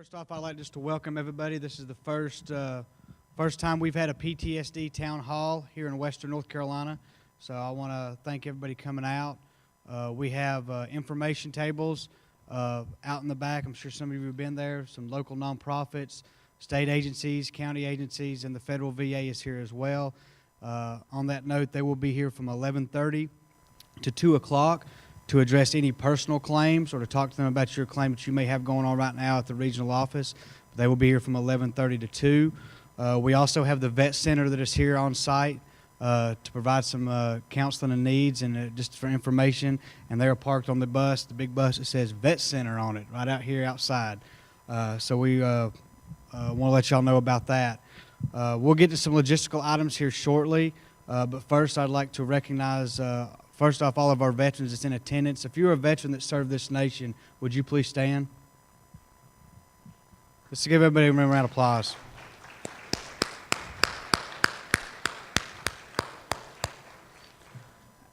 First off, I'd like just to welcome everybody. This is the first time we've had a PTSD town hall here in Western North Carolina. So I want to thank everybody coming out. We have information tables out in the back. I'm sure some of you have been there. Some local nonprofits, state agencies, county agencies, and the federal VA is here as well. On that note, they will be here from 11:30 to 2 o'clock to address any personal claims or to talk to them about your claim that you may have going on right now at the regional office. They will be here from 11:30 to 2. We also have the vet center that is here on site to provide some counseling and needs and just for information. And they are parked on the bus, the big bus that says vet center on it, right out here outside. So we want to let y'all know about that. We'll get to some logistical items here shortly, but first I'd like to recognize first off, all of our veterans that's in attendance. If you're a veteran that served this nation, would you please stand? Let's give everybody a round of applause.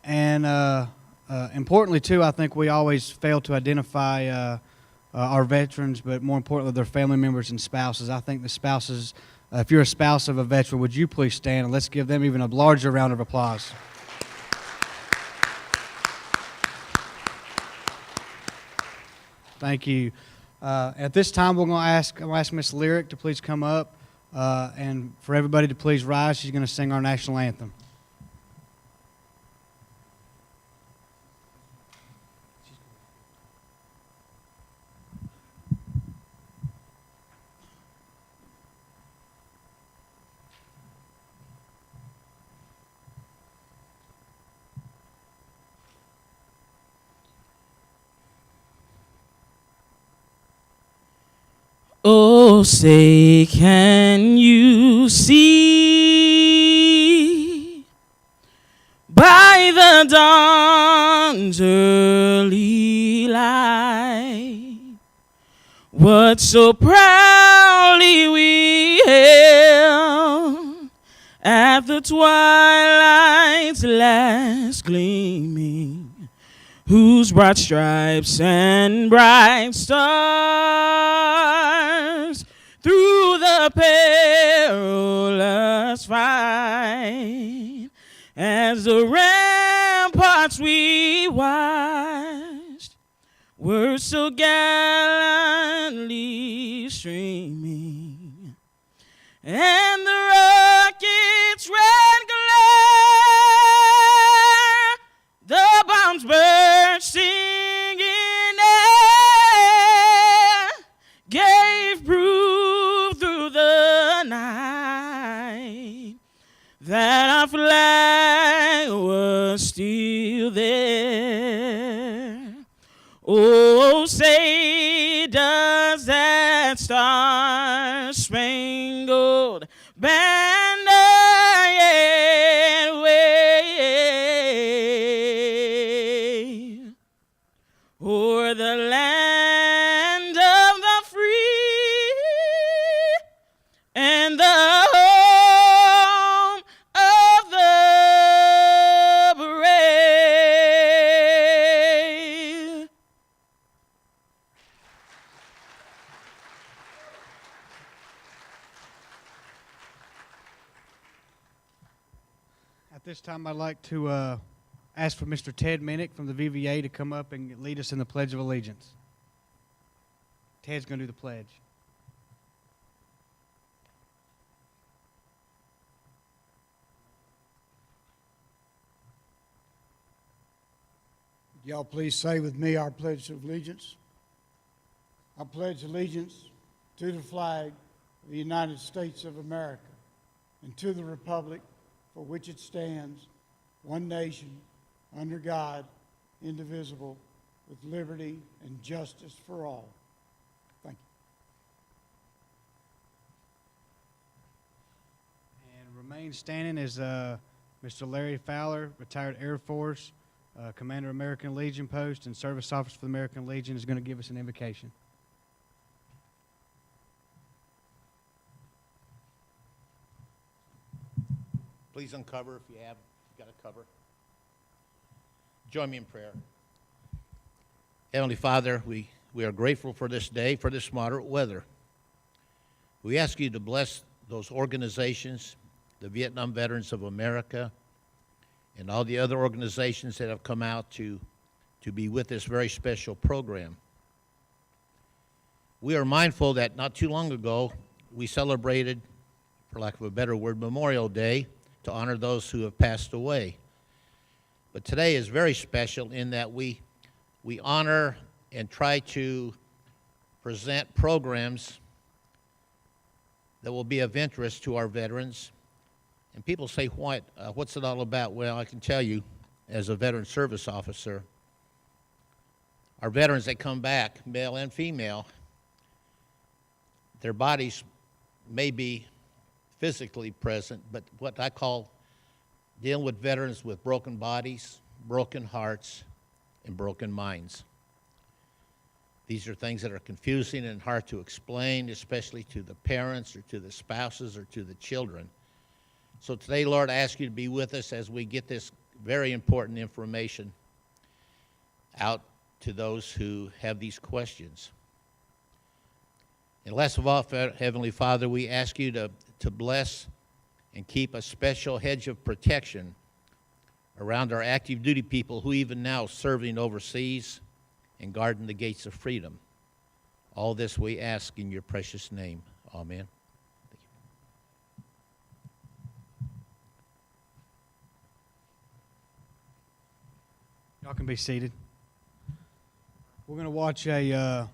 And importantly, too, I think we always fail to identify our veterans, but more importantly, their family members and spouses. I think the spouses, if you're a spouse of a veteran, would you please stand, and let's give them even a larger round of applause. Thank you. At this time, I'm going to ask Miss Lyric to please come up, and for everybody to please rise. She's going to sing our national anthem. Oh, say, can you see by the dawn's early light what so proudly we hailed at the twilight's last gleaming, whose broad stripes and bright stars through the perilous fight, as the ramparts we watched were so gallantly streaming, and the rocket's red glare, the bombs bursting in air, gave proof through the night that our flag was still there. Oh, say, does that star-spangled banner yet wave o'er the land of the free and the home of the brave? At this time, I'd like to ask for Mr. Ted Minnick from the VVA to come up and lead us in the Pledge of Allegiance. Ted's going to do the pledge. Y'all please say with me our Pledge of Allegiance. I pledge allegiance to the flag of the United States of America and to the republic for which it stands, one nation, under God, indivisible, with liberty and justice for all. Thank you. And remain standing is Mr. Larry Fowler, retired Air Force, Commander American Legion Post, and Service Officer for the American Legion, is going to give us an invocation. Please uncover if you have got a cover. Join me in prayer. Heavenly Father, we are grateful for this day, for this moderate weather. We ask you to bless those organizations, the Vietnam Veterans of America, and all the other organizations that have come out to be with this very special program. We are mindful that not too long ago, we celebrated, for lack of a better word, Memorial Day to honor those who have passed away. But today is very special in that we honor and try to present programs that will be of interest to our veterans. And people say, what's it all about? Well, I can tell you, as a veteran service officer, our veterans that come back, male and female, their bodies may be physically present, but what I call dealing with veterans with broken bodies, broken hearts, and broken minds. These are things that are confusing and hard to explain, especially to the parents or to the spouses or to the children. So today, Lord, I ask you to be with us as we get this very important information out to those who have these questions. And last of all, Heavenly Father, we ask you to bless and keep a special hedge of protection around our active duty people who even now serving overseas and guarding the gates of freedom. All this we ask in your precious name. Amen. Y'all can be seated. We're going to watch a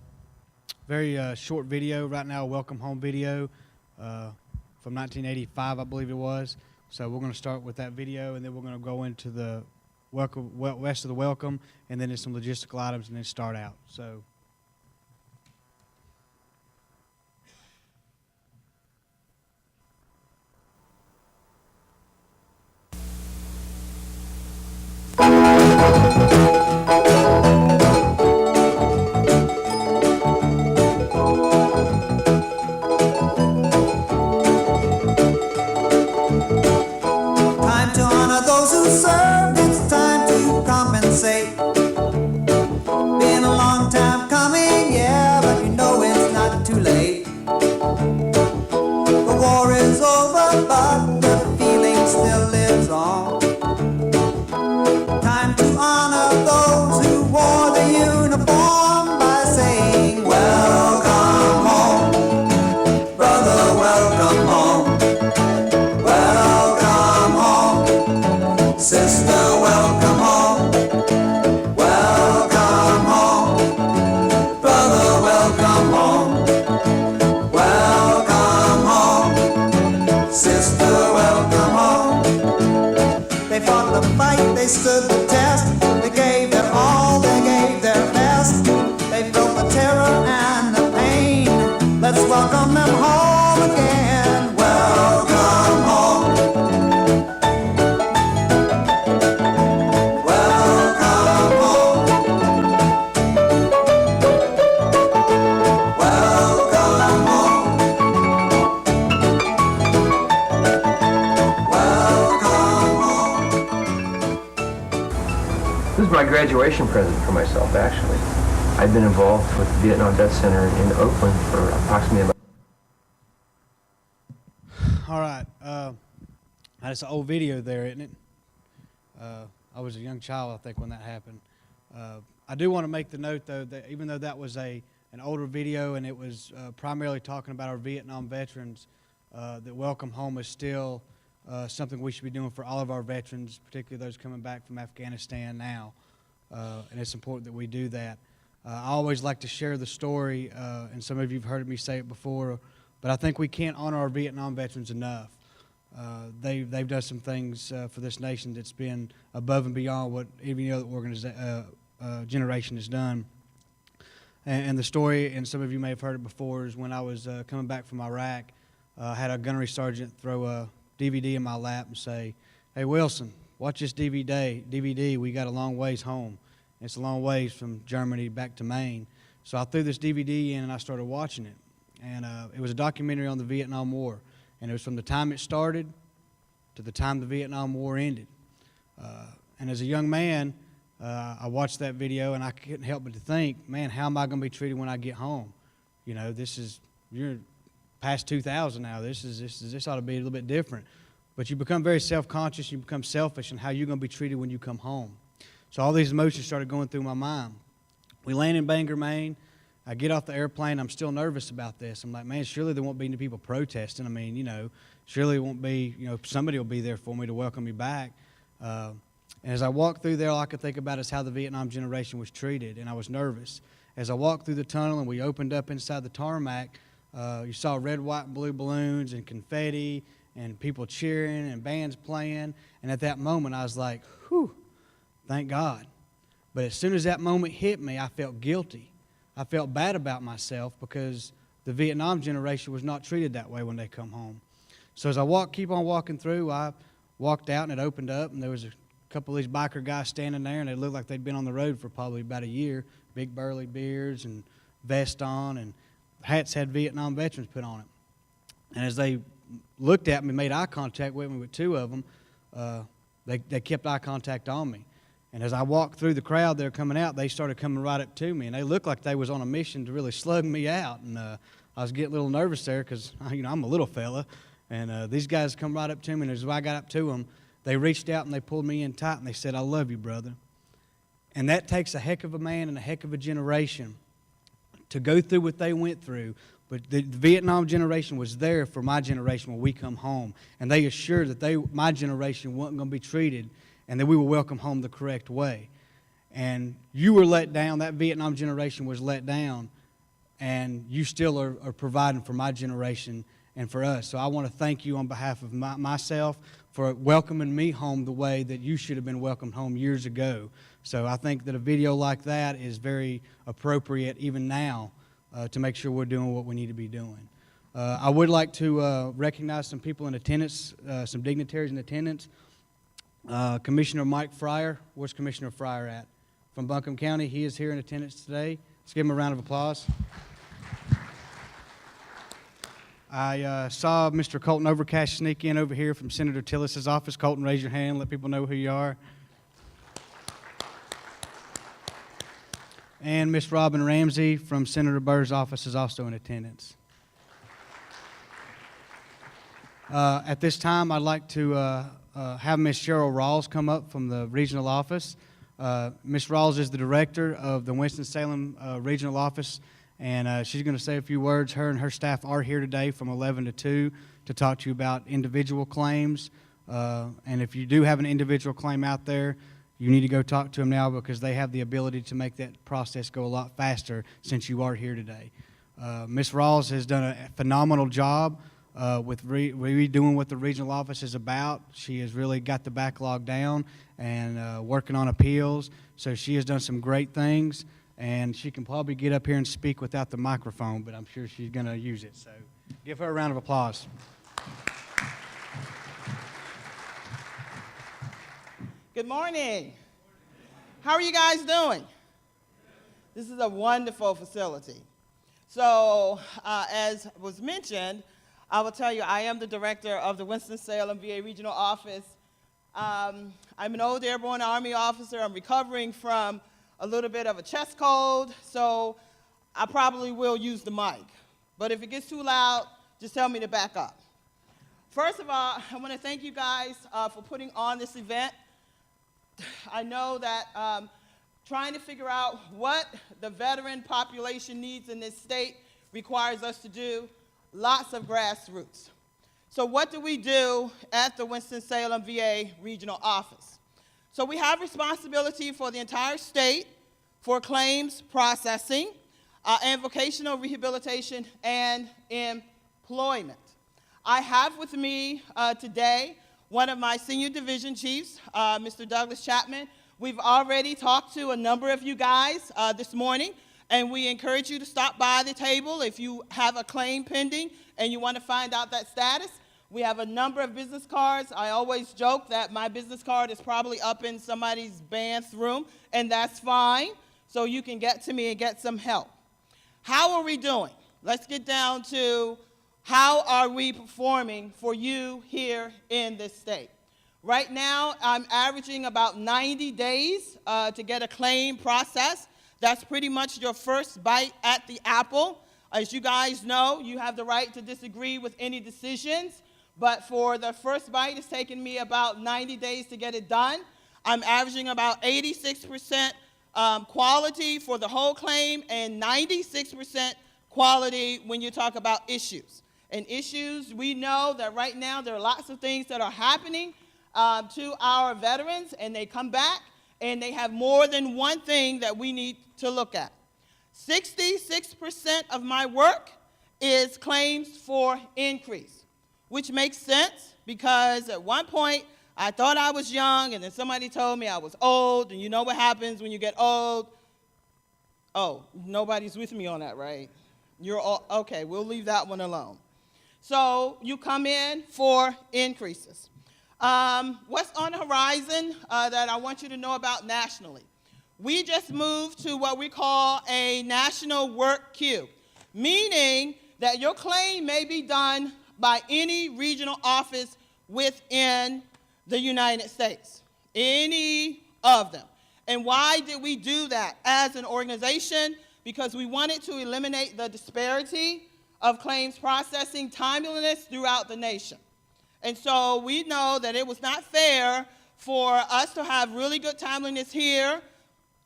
very short video right now, a welcome home video from 1985, I believe it was. So we're going to start with that video, and then we're going to go into the rest of the welcome, and then there's some logistical items, and then start out. So. Time to honor those who served, it's time to compensate. Been a long time coming, yeah, but you know it's not too late. The war is over, but the feeling still lives on. Time to honor those who wore the uniform by saying, welcome home, brother, welcome home. Welcome home, sister, welcome home. Welcome home, brother, welcome home. Welcome home, sister, welcome home. They fought the fight, they stood the test. They gave their all, they gave their best. They felt the terror and the pain. Let's welcome them home again. Welcome home. Welcome home. Welcome home. Welcome home. This is my graduation present for myself, actually. I've been involved with the Vietnam Vet Center in Oakland for approximately about... All right. That's an old video there, isn't it? I was a young child, I think, when that happened. I do want to make the note, though, that even though that was an older video and it was primarily talking about our Vietnam veterans, that Welcome Home is still something we should be doing for all of our veterans, particularly those coming back from Afghanistan now. And it's important that we do that. I always like to share the story, and some of you have heard me say it before, but I think we can't honor our Vietnam veterans enough. They've done some things for this nation that's been above and beyond what any other generation has done. And the story, and some of you may have heard it before, is when I was coming back from Iraq, I had a gunnery sergeant throw a DVD in my lap and say, "Hey, Wilson, watch this DVD. We got a long ways home. It's a long ways from Germany back to Maine." So I threw this DVD in and I started watching it. And it was a documentary on the Vietnam War. And it was from the time it started to the time the Vietnam War ended. And as a young man, I watched that video and I couldn't help but to think, man, how am I going to be treated when I get home? You know, past 2,000 now. This ought to be a little bit different. But you become very self-conscious. You become selfish in how you're going to be treated when you come home. So all these emotions started going through my mind. We land in Bangor, Maine. I get off the airplane. I'm still nervous about this. I'm like, man, surely there won't be any people protesting. I mean, surely it won't be, somebody will be there for me to welcome me back. And as I walked through there, all I could think about is how the Vietnam generation was treated, and I was nervous. As I walked through the tunnel and we opened up inside the tarmac, you saw red, white, and blue balloons and confetti and people cheering and bands playing. And at that moment, I was like, whew, thank God. But as soon as that moment hit me, I felt guilty. I felt bad about myself because the Vietnam generation was not treated that way when they come home. So as I keep on walking through, I walked out and it opened up, and there was a couple of these biker guys standing there, and they looked like they'd been on the road for probably about a year. Big burly beards and vest on, and hats had Vietnam veterans put on it. And as they looked at me, made eye contact with me with two of them, they kept eye contact on me. And as I walked through the crowd that were coming out, they started coming right up to me, and they looked like they was on a mission to really slug me out. And I was getting a little nervous there because, I'm a little fella. And these guys come right up to me, and as I got up to them, they reached out and they pulled me in tight, and they said, "I love you, brother." And that takes a heck of a man and a heck of a generation to go through what they went through. But the Vietnam generation was there for my generation when we come home. And they assured that my generation wasn't going to be treated and that we were welcome home the correct way. And you were let down. That Vietnam generation was let down. And you still are providing for my generation and for us. So I want to thank you on behalf of myself for welcoming me home the way that you should have been welcomed home years ago. So I think that a video like that is very appropriate even now to make sure we're doing what we need to be doing. I would like to recognize some people in attendance, some dignitaries in attendance. Commissioner Mike Fryer. Where's Commissioner Fryer at? From Buncombe County. He is here in attendance today. Let's give him a round of applause. I saw Mr. Colton Overcash sneak in over here from Senator Tillis's office. Colton, raise your hand. Let people know who you are. And Miss Robin Ramsey from Senator Burr's office is also in attendance. At this time, I'd like to have Miss Cheryl Rawls come up from the regional office. Miss Rawls is the director of the Winston-Salem regional office, and she's going to say a few words. Her and her staff are here today from 11 to 2 to talk to you about individual claims. And if you do have an individual claim out there, you need to go talk to them now because they have the ability to make that process go a lot faster since you are here today. Ms. Rawls has done a phenomenal job with redoing what the regional office is about. She has really got the backlog down and working on appeals. So she has done some great things, and she can probably get up here and speak without the microphone, but I'm sure she's going to use it. So give her a round of applause. Good morning. How are you guys doing? This is a wonderful facility. So, as was mentioned, I will tell you I am the director of the Winston-Salem VA Regional Office. I'm an old airborne Army officer. I'm recovering from a little bit of a chest cold, so I probably will use the mic. But if it gets too loud, just tell me to back up. First of all, I want to thank you guys for putting on this event. I know that trying to figure out what the veteran population needs in this state requires us to do lots of grassroots. So what do we do at the Winston-Salem VA Regional Office? So we have responsibility for the entire state for claims processing and vocational rehabilitation and employment. I have with me today one of my senior division chiefs, Mr. Douglas Chapman. We've already talked to a number of you guys this morning, and we encourage you to stop by the table if you have a claim pending and you want to find out that status. We have a number of business cards. I always joke that my business card is probably up in somebody's bathroom, and that's fine, so you can get to me and get some help. How are we doing? Let's get down to how are we performing for you here in this state? Right now, I'm averaging about 90 days to get a claim processed. That's pretty much your first bite at the apple. As you guys know, you have the right to disagree with any decisions, but for the first bite, it's taken me about 90 days to get it done. I'm averaging about 86% quality for the whole claim and 96% quality when you talk about issues. And issues, we know that right now there are lots of things that are happening to our veterans, and they come back and they have more than one thing that we need to look at. 66% of my work is claims for increase, which makes sense because at one point I thought I was young, and then somebody told me I was old, and you know what happens when you get old. Oh, nobody's with me on that, right? You're all, okay, we'll leave that one alone. So you come in for increases. What's on the horizon that I want you to know about nationally? We just moved to what we call a national work queue, meaning that your claim may be done by any regional office within the United States, any of them. And why did we do that as an organization? Because we wanted to eliminate the disparity of claims processing timeliness throughout the nation. And so we know that it was not fair for us to have really good timeliness here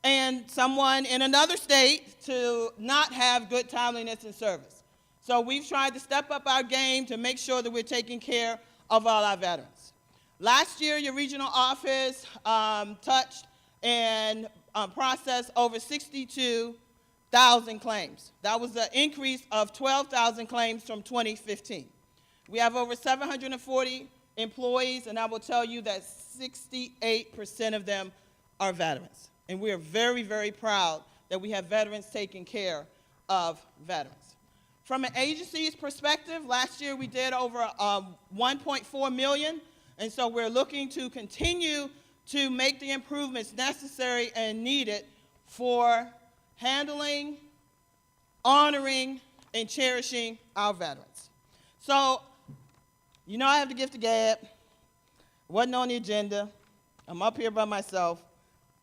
and someone in another state to not have good timeliness and service. So we've tried to step up our game to make sure that we're taking care of all our veterans. Last year, your regional office touched and processed over 62,000 claims. That was an increase of 12,000 claims from 2015. We have over 740 employees, and I will tell you that 68% of them are veterans. And we are very, very proud that we have veterans taking care of veterans. From an agency's perspective, last year we did over 1.4 million, and so we're looking to continue to make the improvements necessary and needed for handling, honoring, and cherishing our veterans. So, you know I have the gift of gab. Wasn't on the agenda. I'm up here by myself.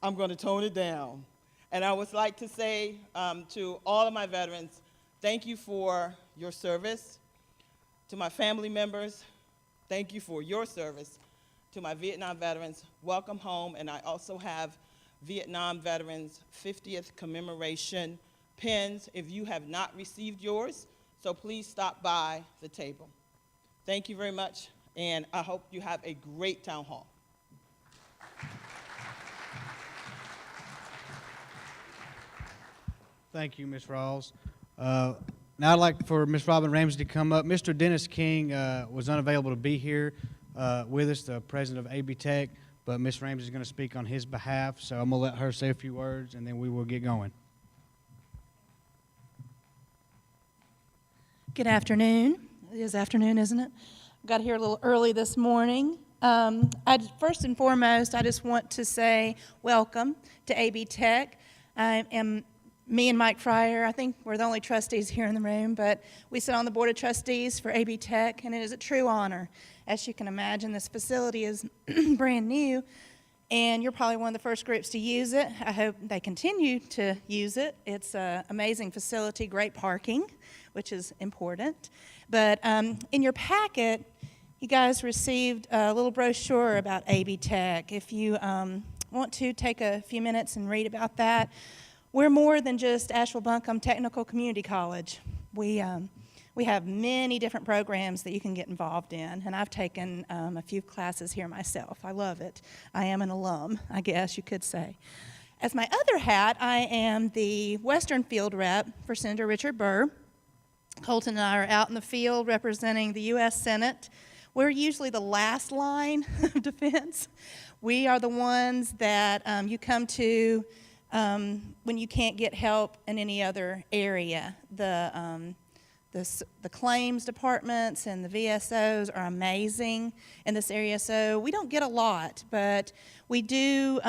I'm going to tone it down. And I would like to say to all of my veterans, thank you for your service. To my family members, thank you for your service. To my Vietnam veterans, welcome home. And I also have Vietnam Veterans 50th commemoration pins if you have not received yours. So please stop by the table. Thank you very much, and I hope you have a great town hall. Thank you, Ms. Rawls. Now I'd like for Ms. Robin Ramsey to come up. Mr. Dennis King was unavailable to be here with us, the president of AB Tech, but Ms. Ramsey is going to speak on his behalf, so I'm going to let her say a few words, and then we will get going. Good afternoon. It is afternoon, isn't it? Got here a little early this morning. First and foremost, I just want to say welcome to AB Tech. Me and Mike Fryer, I think we're the only trustees here in the room, but we sit on the board of trustees for AB Tech, and it is a true honor. As you can imagine, this facility is brand new, and you're probably one of the first groups to use it. I hope they continue to use it. It's an amazing facility, great parking, which is important. But in your packet, you guys received a little brochure about AB Tech. If you want to take a few minutes and read about that, we're more than just Asheville Buncombe Technical Community College. We have many different programs that you can get involved in, and I've taken a few classes here myself. I love it. I am an alum, I guess you could say. As my other hat, I am the Western Field Rep for Senator Richard Burr. Colton and I are out in the field representing the U.S. Senate. We're usually the last line of defense. We are the ones that you come to when you can't get help in any other area. The claims departments and the VSOs are amazing in this area, so we don't get a lot, but we do.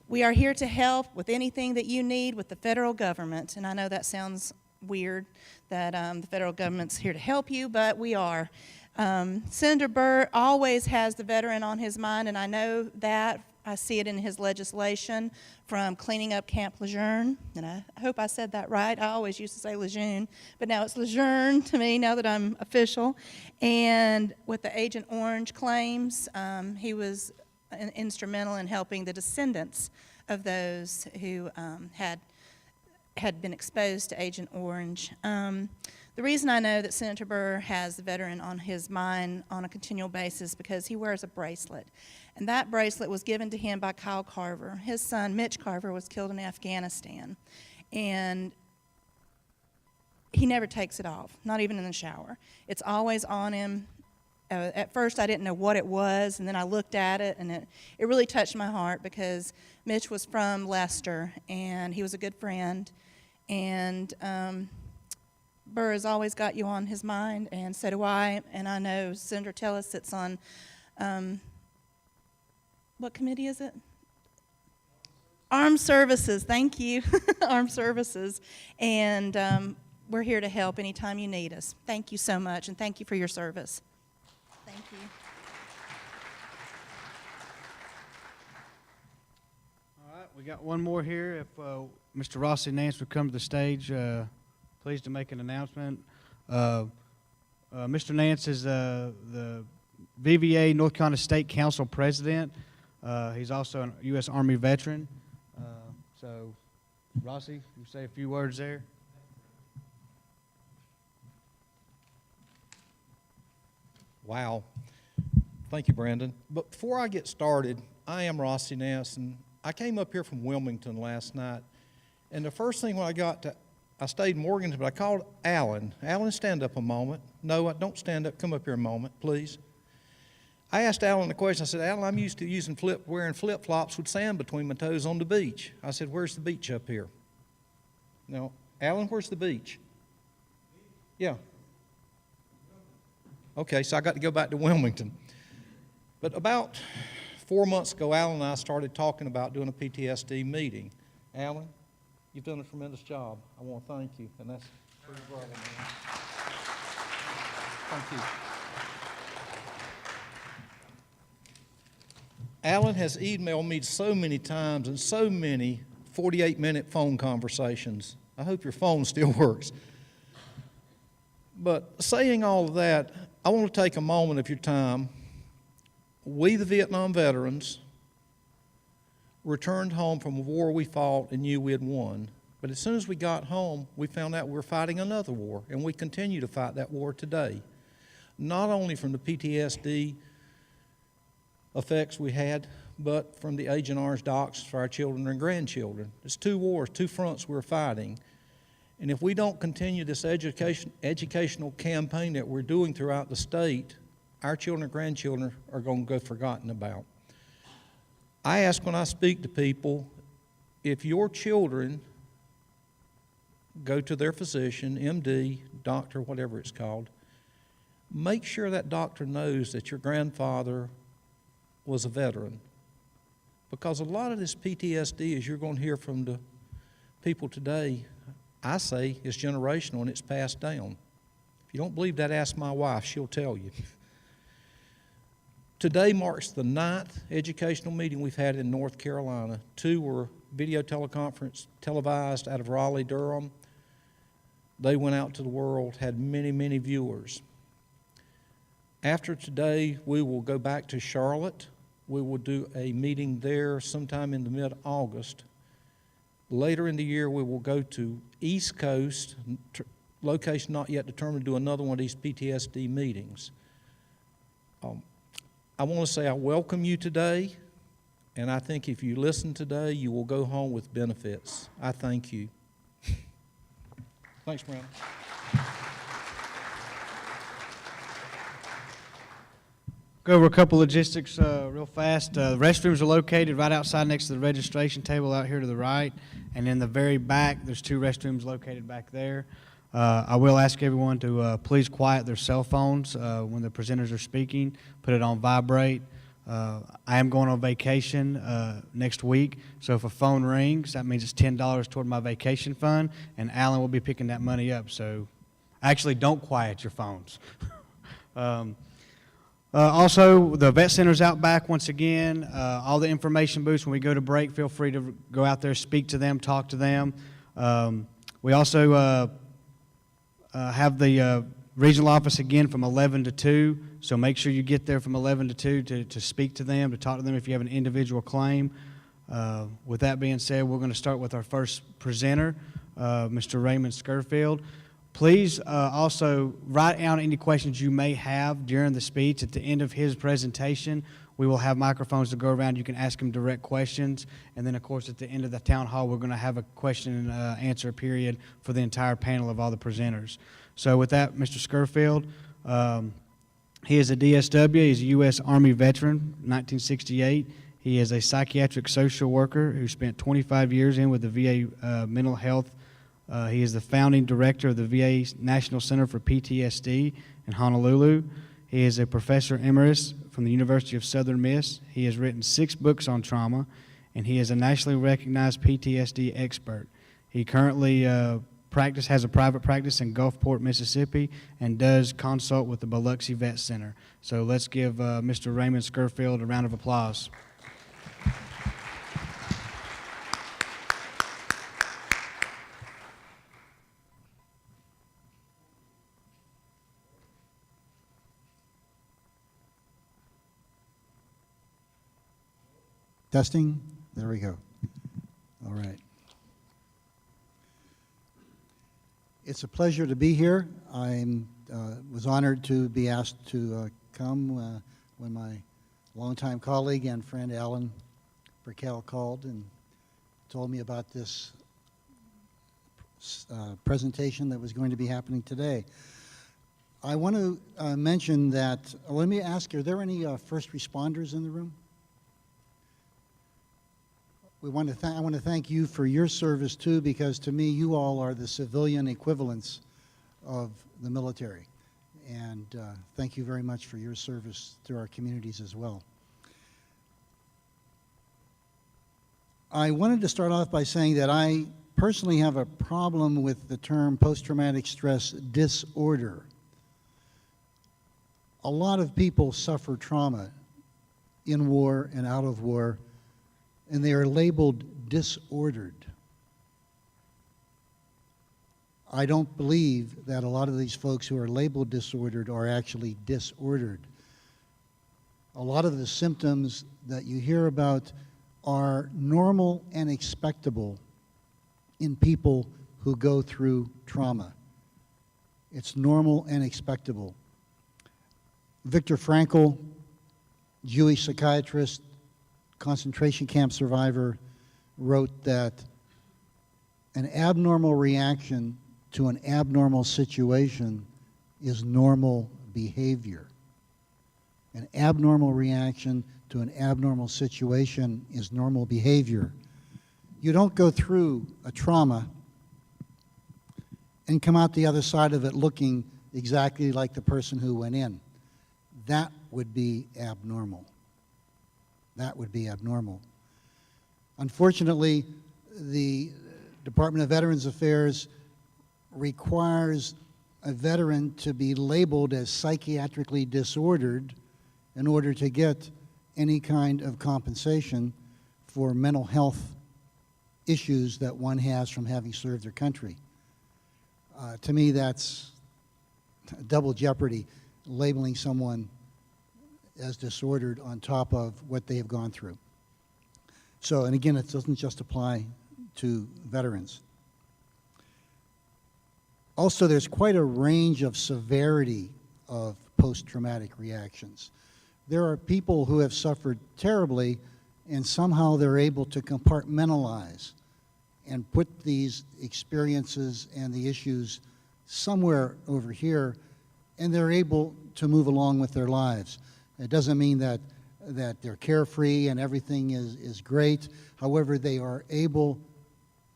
We are here to help with anything that you need with the federal government, and I know that sounds weird that the federal government's here to help you, but we are. Senator Burr always has the veteran on his mind, and I know that I see it in his legislation, from cleaning up Camp Lejeune, and I hope I said that right. I always used to say Lejeune, but now it's Lejeune to me now that I'm official. And with the Agent Orange claims, he was instrumental in helping the descendants of those who had been exposed to Agent Orange. The reason I know that Senator Burr has the veteran on his mind on a continual basis because he wears a bracelet. And that bracelet was given to him by Kyle Carver. His son, Mitch Carver, was killed in Afghanistan. And he never takes it off, not even in the shower. It's always on him. At first, I didn't know what it was, and then I looked at it, and it really touched my heart because Mitch was from Leicester, and he was a good friend. And Burr has always got you on his mind, and so do I. And I know Senator Tellis sits on, what committee is it? Armed Services, thank you, Armed Services. And we're here to help anytime you need us. Thank you so much, and thank you for your service. Thank you. All right, we got one more here. If Mr. Rossi Nance would come to the stage, pleased to make an announcement. Mr. Nance is the VVA North Carolina State Council President. He's also a U.S. Army veteran. So, Rossi, you say a few words there. Wow. Thank you, Brandon. But before I get started, I am Rossi Ness, and I came up here from Wilmington last night. And the first thing when I got to, I stayed in Morganton, but I called Alan. Alan, stand up a moment. No, don't stand up. Come up here a moment, please. I asked Alan the question. I said, Alan, I'm used to wearing flip-flops with sand between my toes on the beach. I said, where's the beach up here? No, Alan, where's the beach? Yeah. Okay, so I got to go back to Wilmington. But about 4 months ago, Alan and I started talking about doing a PTSD meeting. Alan, you've done a tremendous job. I want to thank you, and that's for your brother, man. Thank you. Alan has emailed me so many times and so many 48-minute phone conversations. I hope your phone still works. But saying all of that, I want to take a moment of your time. We, the Vietnam veterans, returned home from a war we fought and knew we had won. But as soon as we got home, we found out we were fighting another war, and we continue to fight that war today. Not only from the PTSD effects we had, but from the Agent Orange docs for our children and grandchildren. It's two wars, two fronts we're fighting. And if we don't continue this educational campaign that we're doing throughout the state, our children and grandchildren are going to go forgotten about. I ask when I speak to people, if your children go to their physician, MD, doctor, whatever it's called, make sure that doctor knows that your grandfather was a veteran. Because a lot of this PTSD, as you're going to hear from the people today, I say is generational and it's passed down. If you don't believe that, ask my wife, she'll tell you. Today marks the 9th educational meeting we've had in North Carolina. 2 were video teleconference televised out of Raleigh, Durham. They went out to the world, had many, many viewers. After today, we will go back to Charlotte. We will do a meeting there sometime in the mid-August. Later in the year, we will go to East Coast, location not yet determined, to do another one of these PTSD meetings. I want to say I welcome you today, and I think if you listen today, you will go home with benefits. I thank you. Thanks, Brandon. Go over a couple logistics real fast. The restrooms are located right outside next to the registration table out here to the right. And in the very back, there's 2 restrooms located back there. I will ask everyone to please quiet their cell phones when the presenters are speaking. Put it on vibrate. I am going on vacation next week, so if a phone rings, that means it's $10 toward my vacation fund, and Alan will be picking that money up. So actually, don't quiet your phones. Also, the vet center's out back once again. All the information booths, when we go to break, feel free to go out there, speak to them, talk to them. We also have the regional office again from 11 to 2, so make sure you get there from 11 to 2 to speak to them, to talk to them if you have an individual claim. With that being said, we're going to start with our first presenter, Mr. Raymond Scurfield. Please also write down any questions you may have during the speech. At the end of his presentation, we will have microphones to go around. You can ask him direct questions. And then, of course, at the end of the town hall, we're going to have a question and answer period for the entire panel of all the presenters. So with that, Mr. Scurfield, he is a DSW. He's a U.S. Army veteran, 1968. He is a psychiatric social worker who spent 25 years in with the VA mental health. He is the founding director of the VA National Center for PTSD in Honolulu. He is a professor emeritus from the University of Southern Miss. He has written 6 books on trauma, and he is a nationally recognized PTSD expert. He currently has a private practice in Gulfport, Mississippi, and does consult with the Biloxi Vet Center. So let's give Mr. Raymond Scurfield a round of applause. Testing. There we go. All right. It's a pleasure to be here. I was honored to be asked to come when my longtime colleague and friend Alan Burkell called and told me about this presentation that was going to be happening today. I want to mention that, let me ask, are there any first responders in the room? I want to thank you for your service too, because to me you all are the civilian equivalents of the military. And thank you very much for your service to our communities as well. I wanted to start off by saying that I personally have a problem with the term post-traumatic stress disorder. A lot of people suffer trauma in war and out of war, and they are labeled disordered. I don't believe that a lot of these folks who are labeled disordered are actually disordered. A lot of the symptoms that you hear about are normal and expectable in people who go through trauma. It's normal and expectable. Viktor Frankl, Jewish psychiatrist, concentration camp survivor, wrote that an abnormal reaction to an abnormal situation is normal behavior. An abnormal reaction to an abnormal situation is normal behavior. You don't go through a trauma and come out the other side of it looking exactly like the person who went in. That would be abnormal. That would be abnormal. Unfortunately, the Department of Veterans Affairs requires a veteran to be labeled as psychiatrically disordered in order to get any kind of compensation for mental health issues that one has from having served their country. To me, that's double jeopardy, labeling someone as disordered on top of what they have gone through. So, and again, it doesn't just apply to veterans. Also, there's quite a range of severity of post-traumatic reactions. There are people who have suffered terribly and somehow they're able to compartmentalize and put these experiences and the issues somewhere over here, and they're able to move along with their lives. It doesn't mean that they're carefree and everything is great. However, they are able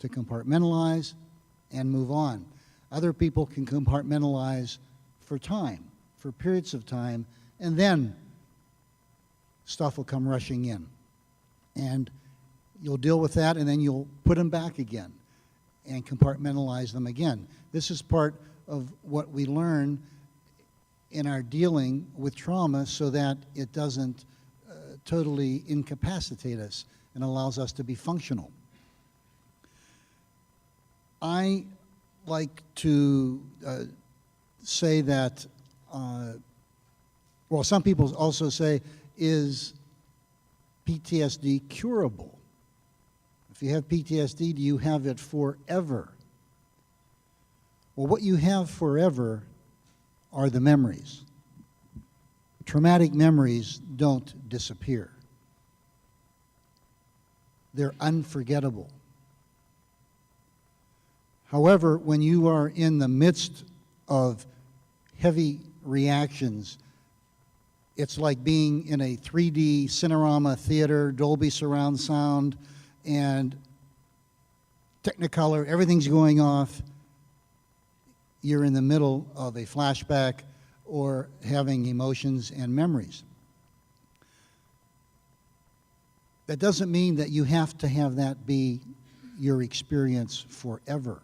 to compartmentalize and move on. Other people can compartmentalize for time, for periods of time, and then stuff will come rushing in. And you'll deal with that, and then you'll put them back again and compartmentalize them again. This is part of what we learn in our dealing with trauma so that it doesn't totally incapacitate us and allows us to be functional. I like to say that, well, some people also say, is PTSD curable? If you have PTSD, do you have it forever? Well, what you have forever are the memories. Traumatic memories don't disappear. They're unforgettable. However, when you are in the midst of heavy reactions, it's like being in a 3D Cinerama theater, Dolby surround sound, and Technicolor, everything's going off. You're in the middle of a flashback or having emotions and memories. That doesn't mean that you have to have that be your experience forever.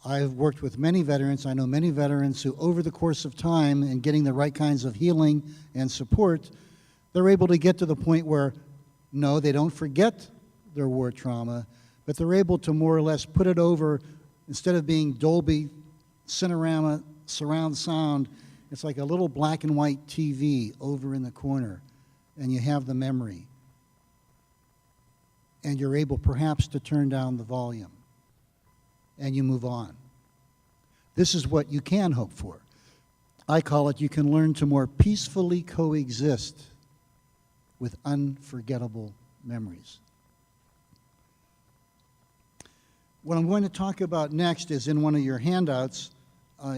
I've worked with many veterans. I know many veterans who, over the course of time and getting the right kinds of healing and support, they're able to get to the point where, no, they don't forget their war trauma, but they're able to more or less put it over. Instead of being Dolby Cinerama surround sound, it's like a little black and white TV over in the corner, and you have the memory. And you're able perhaps to turn down the volume, and you move on. This is what you can hope for. I call it, you can learn to more peacefully coexist with unforgettable memories. What I'm going to talk about next is in one of your handouts,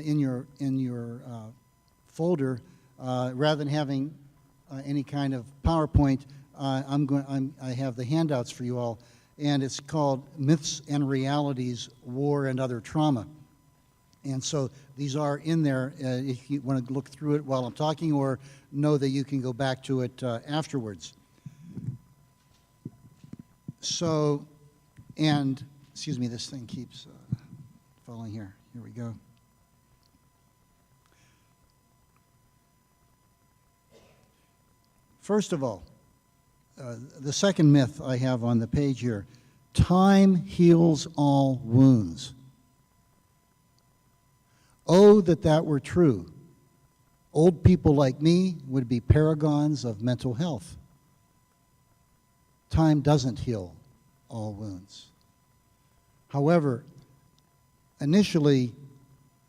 in your folder. Rather than having any kind of PowerPoint, I have the handouts for you all, and it's called Myths and Realities, War and Other Trauma. And so these are in there if you want to look through it while I'm talking, or know that you can go back to it afterwards. So, and, excuse me, this thing keeps falling here. Here we go. First of all, the second myth I have on the page here, time heals all wounds. Oh, that that were true. Old people like me would be paragons of mental health. Time doesn't heal all wounds. However, initially,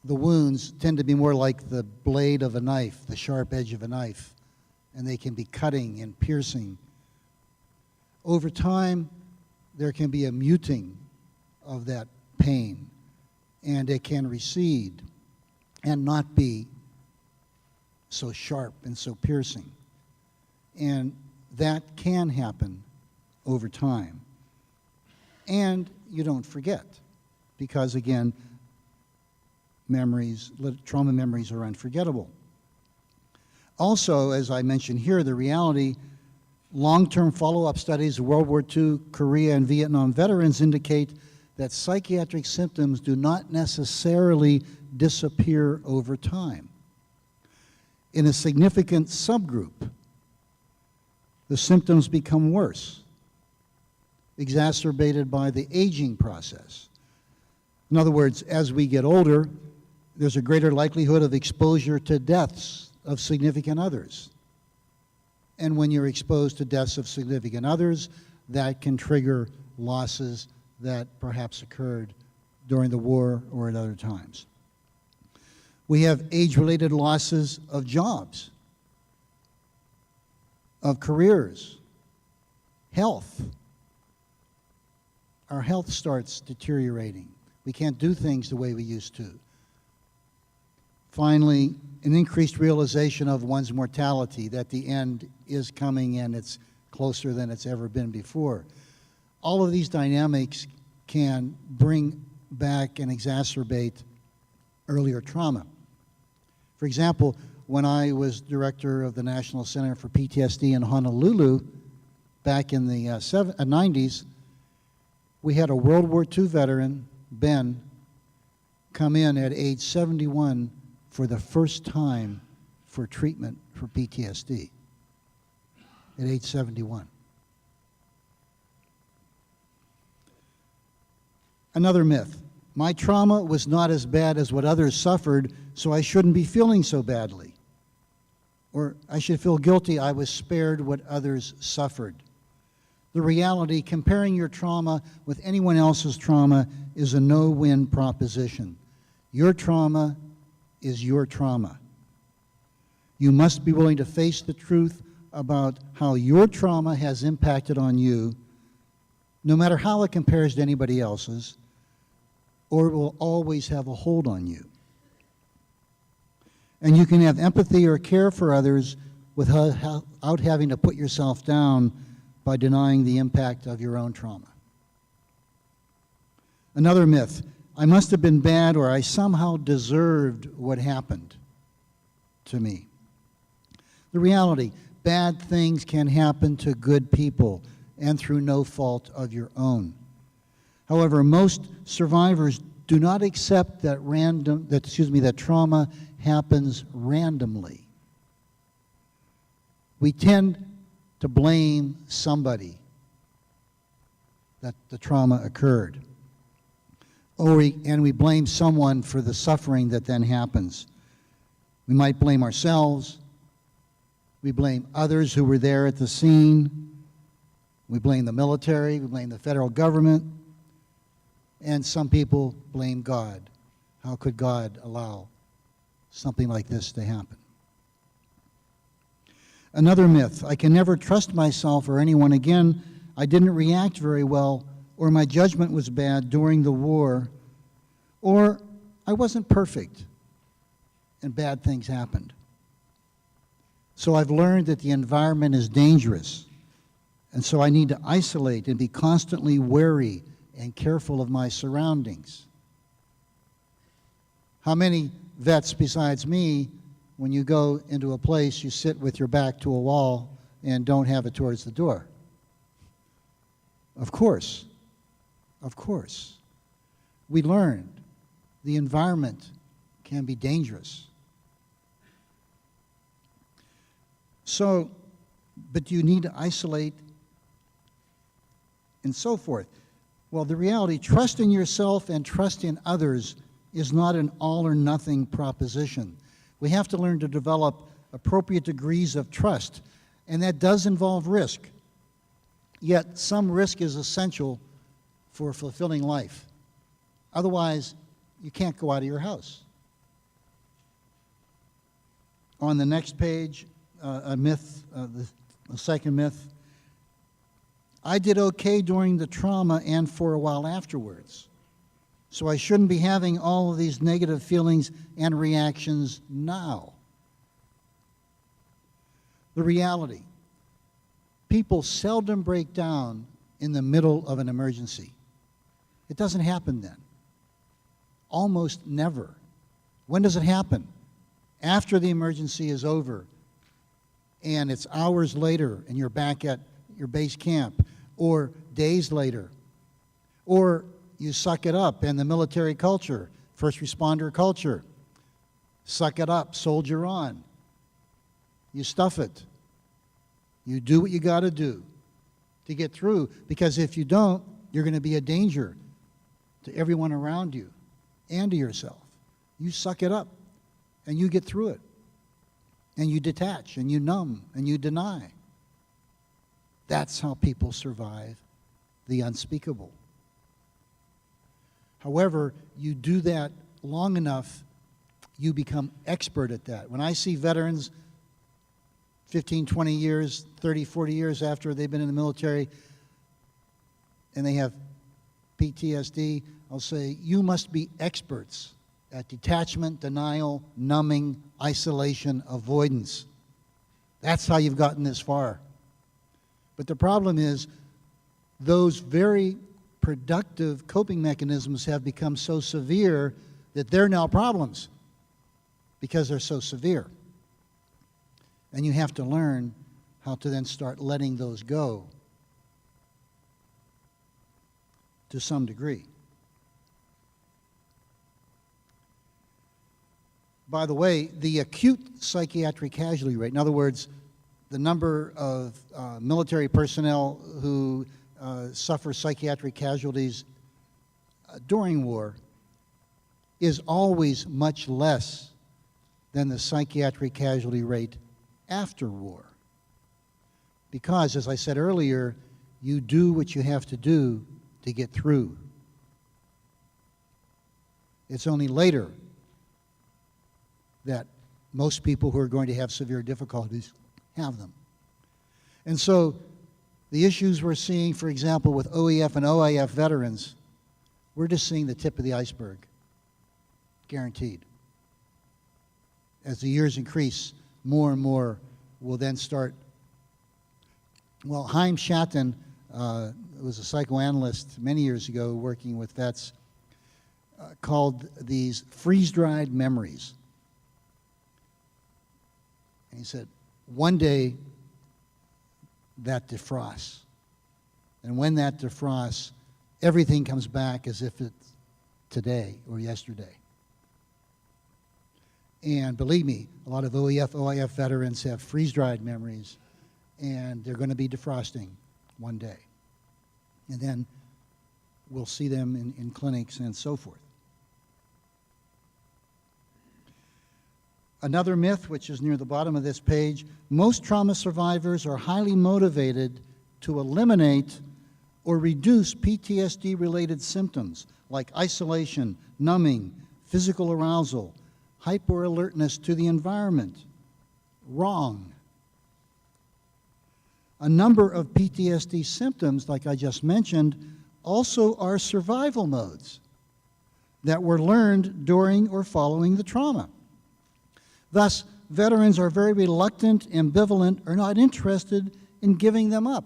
the wounds tend to be more like the blade of a knife, the sharp edge of a knife, and they can be cutting and piercing. Over time, there can be a muting of that pain, and it can recede and not be so sharp and so piercing. And that can happen over time. And you don't forget, because again, memories, trauma memories are unforgettable. Also, as I mentioned here, the reality, long-term follow-up studies of World War II, Korea, and Vietnam veterans indicate that psychiatric symptoms do not necessarily disappear over time. In a significant subgroup, the symptoms become worse, exacerbated by the aging process. In other words, as we get older, there's a greater likelihood of exposure to deaths of significant others. And when you're exposed to deaths of significant others, that can trigger losses that perhaps occurred during the war or at other times. We have age-related losses of jobs, of careers, health. Our health starts deteriorating. We can't do things the way we used to. Finally, an increased realization of one's mortality, that the end is coming and it's closer than it's ever been before. All of these dynamics can bring back and exacerbate earlier trauma. For example, when I was director of the National Center for PTSD in Honolulu back in the 90s, we had a World War II veteran, Ben, come in at age 71 for the first time for treatment for PTSD at age 71. Another myth. My trauma was not as bad as what others suffered, so I shouldn't be feeling so badly. Or I should feel guilty I was spared what others suffered. The reality, comparing your trauma with anyone else's trauma is a no-win proposition. Your trauma is your trauma. You must be willing to face the truth about how your trauma has impacted on you, no matter how it compares to anybody else's, or it will always have a hold on you. And you can have empathy or care for others without having to put yourself down by denying the impact of your own trauma. Another myth, I must have been bad or I somehow deserved what happened to me. The reality, bad things can happen to good people and through no fault of your own. However, most survivors do not accept that trauma happens randomly. We tend to blame somebody that the trauma occurred. And we blame someone for the suffering that then happens. We might blame ourselves. We blame others who were there at the scene. We blame the military. We blame the federal government. And some people blame God. How could God allow something like this to happen? Another myth, I can never trust myself or anyone again. I didn't react very well, or my judgment was bad during the war, or I wasn't perfect and bad things happened. So I've learned that the environment is dangerous, and so I need to isolate and be constantly wary and careful of my surroundings. How many vets besides me, when you go into a place, you sit with your back to a wall and don't have it towards the door? Of course. Of course. We learned the environment can be dangerous. So, but you need to isolate and so forth. Well, the reality, trust in yourself and trust in others is not an all or nothing proposition. We have to learn to develop appropriate degrees of trust, and that does involve risk. Yet some risk is essential for fulfilling life. Otherwise, you can't go out of your house. On the next page, a myth, the second myth, I did okay during the trauma and for a while afterwards. So I shouldn't be having all of these negative feelings and reactions now. The reality, people seldom break down in the middle of an emergency. It doesn't happen then. Almost never. When does it happen? After the emergency is over and it's hours later and you're back at your base camp, or days later, or you suck it up and the military culture, first responder culture, suck it up, soldier on. You stuff it. You do what you got to do to get through, because if you don't, you're going to be a danger to everyone around you and to yourself. You suck it up and you get through it, and you detach and you numb and you deny. That's how people survive the unspeakable. However, you do that long enough, you become expert at that. When I see veterans 15, 20 years, 30, 40 years after they've been in the military and they have PTSD, I'll say, you must be experts at detachment, denial, numbing, isolation, avoidance. That's how you've gotten this far. But the problem is, those very productive coping mechanisms have become so severe that they're now problems because they're so severe. And you have to learn how to then start letting those go to some degree. by the way, the acute psychiatric casualty rate, in other words, the number of military personnel who suffer psychiatric casualties during war, is always much less than the psychiatric casualty rate after war. Because, as I said earlier, you do what you have to do to get through. It's only later that most people who are going to have severe difficulties have them. And so the issues we're seeing, for example, with OEF and OIF veterans, we're just seeing the tip of the iceberg, guaranteed. As the years increase, more and more will then start. Well, Chaim Schatten was a psychoanalyst many years ago working with vets, called these freeze-dried memories. And he said, one day that defrosts. And when that defrosts, everything comes back as if it's today or yesterday. And believe me, a lot of OEF, OIF veterans have freeze-dried memories, and they're going to be defrosting one day. And then we'll see them in clinics and so forth. Another myth, which is near the bottom of this page, most trauma survivors are highly motivated to eliminate or reduce PTSD-related symptoms like isolation, numbing, physical arousal, hyper-alertness to the environment. Wrong. A number of PTSD symptoms, like I just mentioned, also are survival modes that were learned during or following the trauma. Thus, veterans are very reluctant, ambivalent, or not interested in giving them up.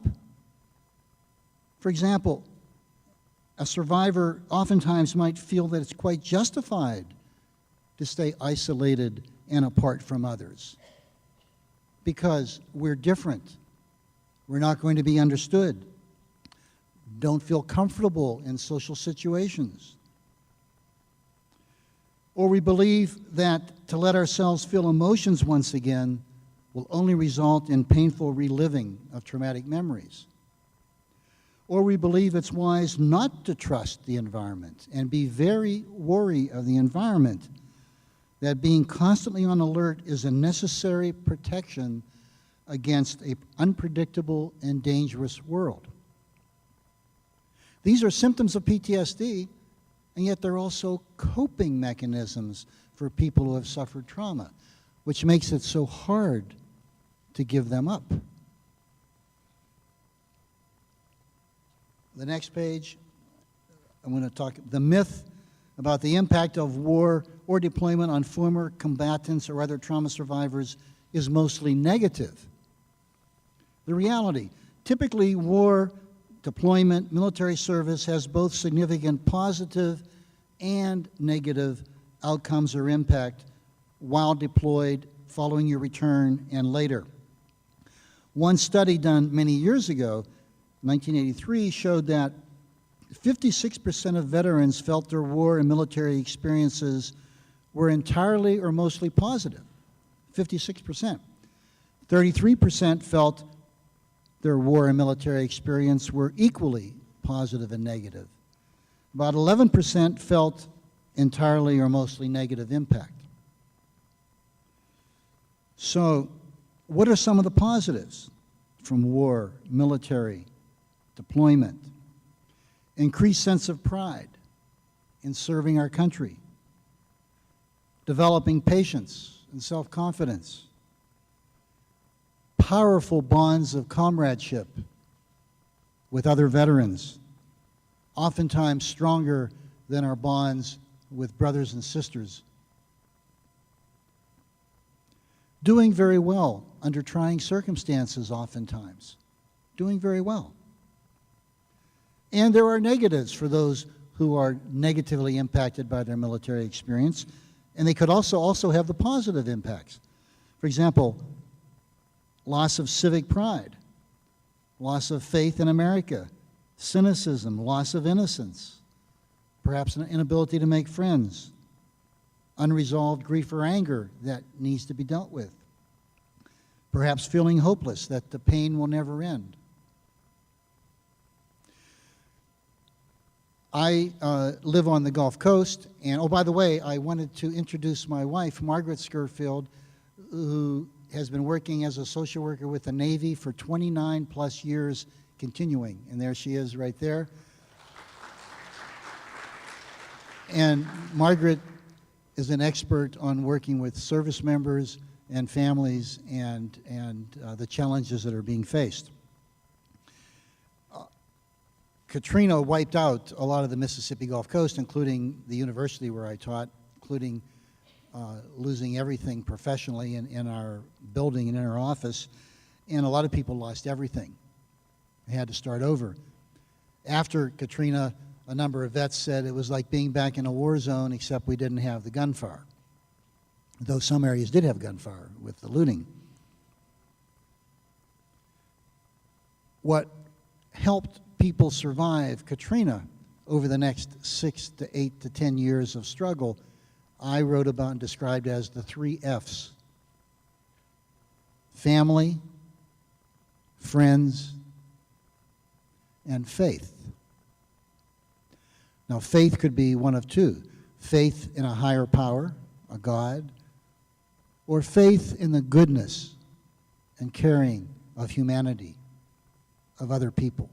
For example, a survivor oftentimes might feel that it's quite justified to stay isolated and apart from others because we're different. We're not going to be understood. Don't feel comfortable in social situations. Or we believe that to let ourselves feel emotions once again will only result in painful reliving of traumatic memories. Or we believe it's wise not to trust the environment and be very wary of the environment, that being constantly on alert is a necessary protection against an unpredictable and dangerous world. These are symptoms of PTSD, and yet they're also coping mechanisms for people who have suffered trauma, which makes it so hard to give them up. The next page, I'm going to talk the myth about the impact of war or deployment on former combatants or other trauma survivors is mostly negative. The reality, typically war, deployment, military service has both significant positive and negative outcomes or impact while deployed, following your return, and later. One study done many years ago, 1983, showed that 56% of veterans felt their war and military experiences were entirely or mostly positive. 56%. 33% felt their war and military experience were equally positive and negative. About 11% felt entirely or mostly negative impact. So, what are some of the positives from war, military, deployment? Increased sense of pride in serving our country, developing patience and self-confidence, powerful bonds of comradeship with other veterans, oftentimes stronger than our bonds with brothers and sisters. Doing very well under trying circumstances oftentimes. Doing very well. And there are negatives for those who are negatively impacted by their military experience, and they could also have the positive impacts. For example, loss of civic pride, loss of faith in America, cynicism, loss of innocence, perhaps an inability to make friends, unresolved grief or anger that needs to be dealt with. Perhaps feeling hopeless that the pain will never end. I live on the Gulf Coast, and oh, by the way, I wanted to introduce my wife, Margaret Scurfield, who has been working as a social worker with the Navy for 29 plus years continuing, and there she is right there. And Margaret is an expert on working with service members and families and the challenges that are being faced. Katrina wiped out a lot of the Mississippi Gulf Coast, including the university where I taught, including losing everything professionally in our building and in our office, and a lot of people lost everything. They had to start over. After Katrina, a number of vets said it was like being back in a war zone, except we didn't have the gunfire, though some areas did have gunfire with the looting. What helped people survive Katrina over the next 6 to 8 to 10 years of struggle, I wrote about and described as the 3 F's. Family, friends, and faith. Now, faith could be one of two. Faith in a higher power, a God, or faith in the goodness and caring of humanity, of other people.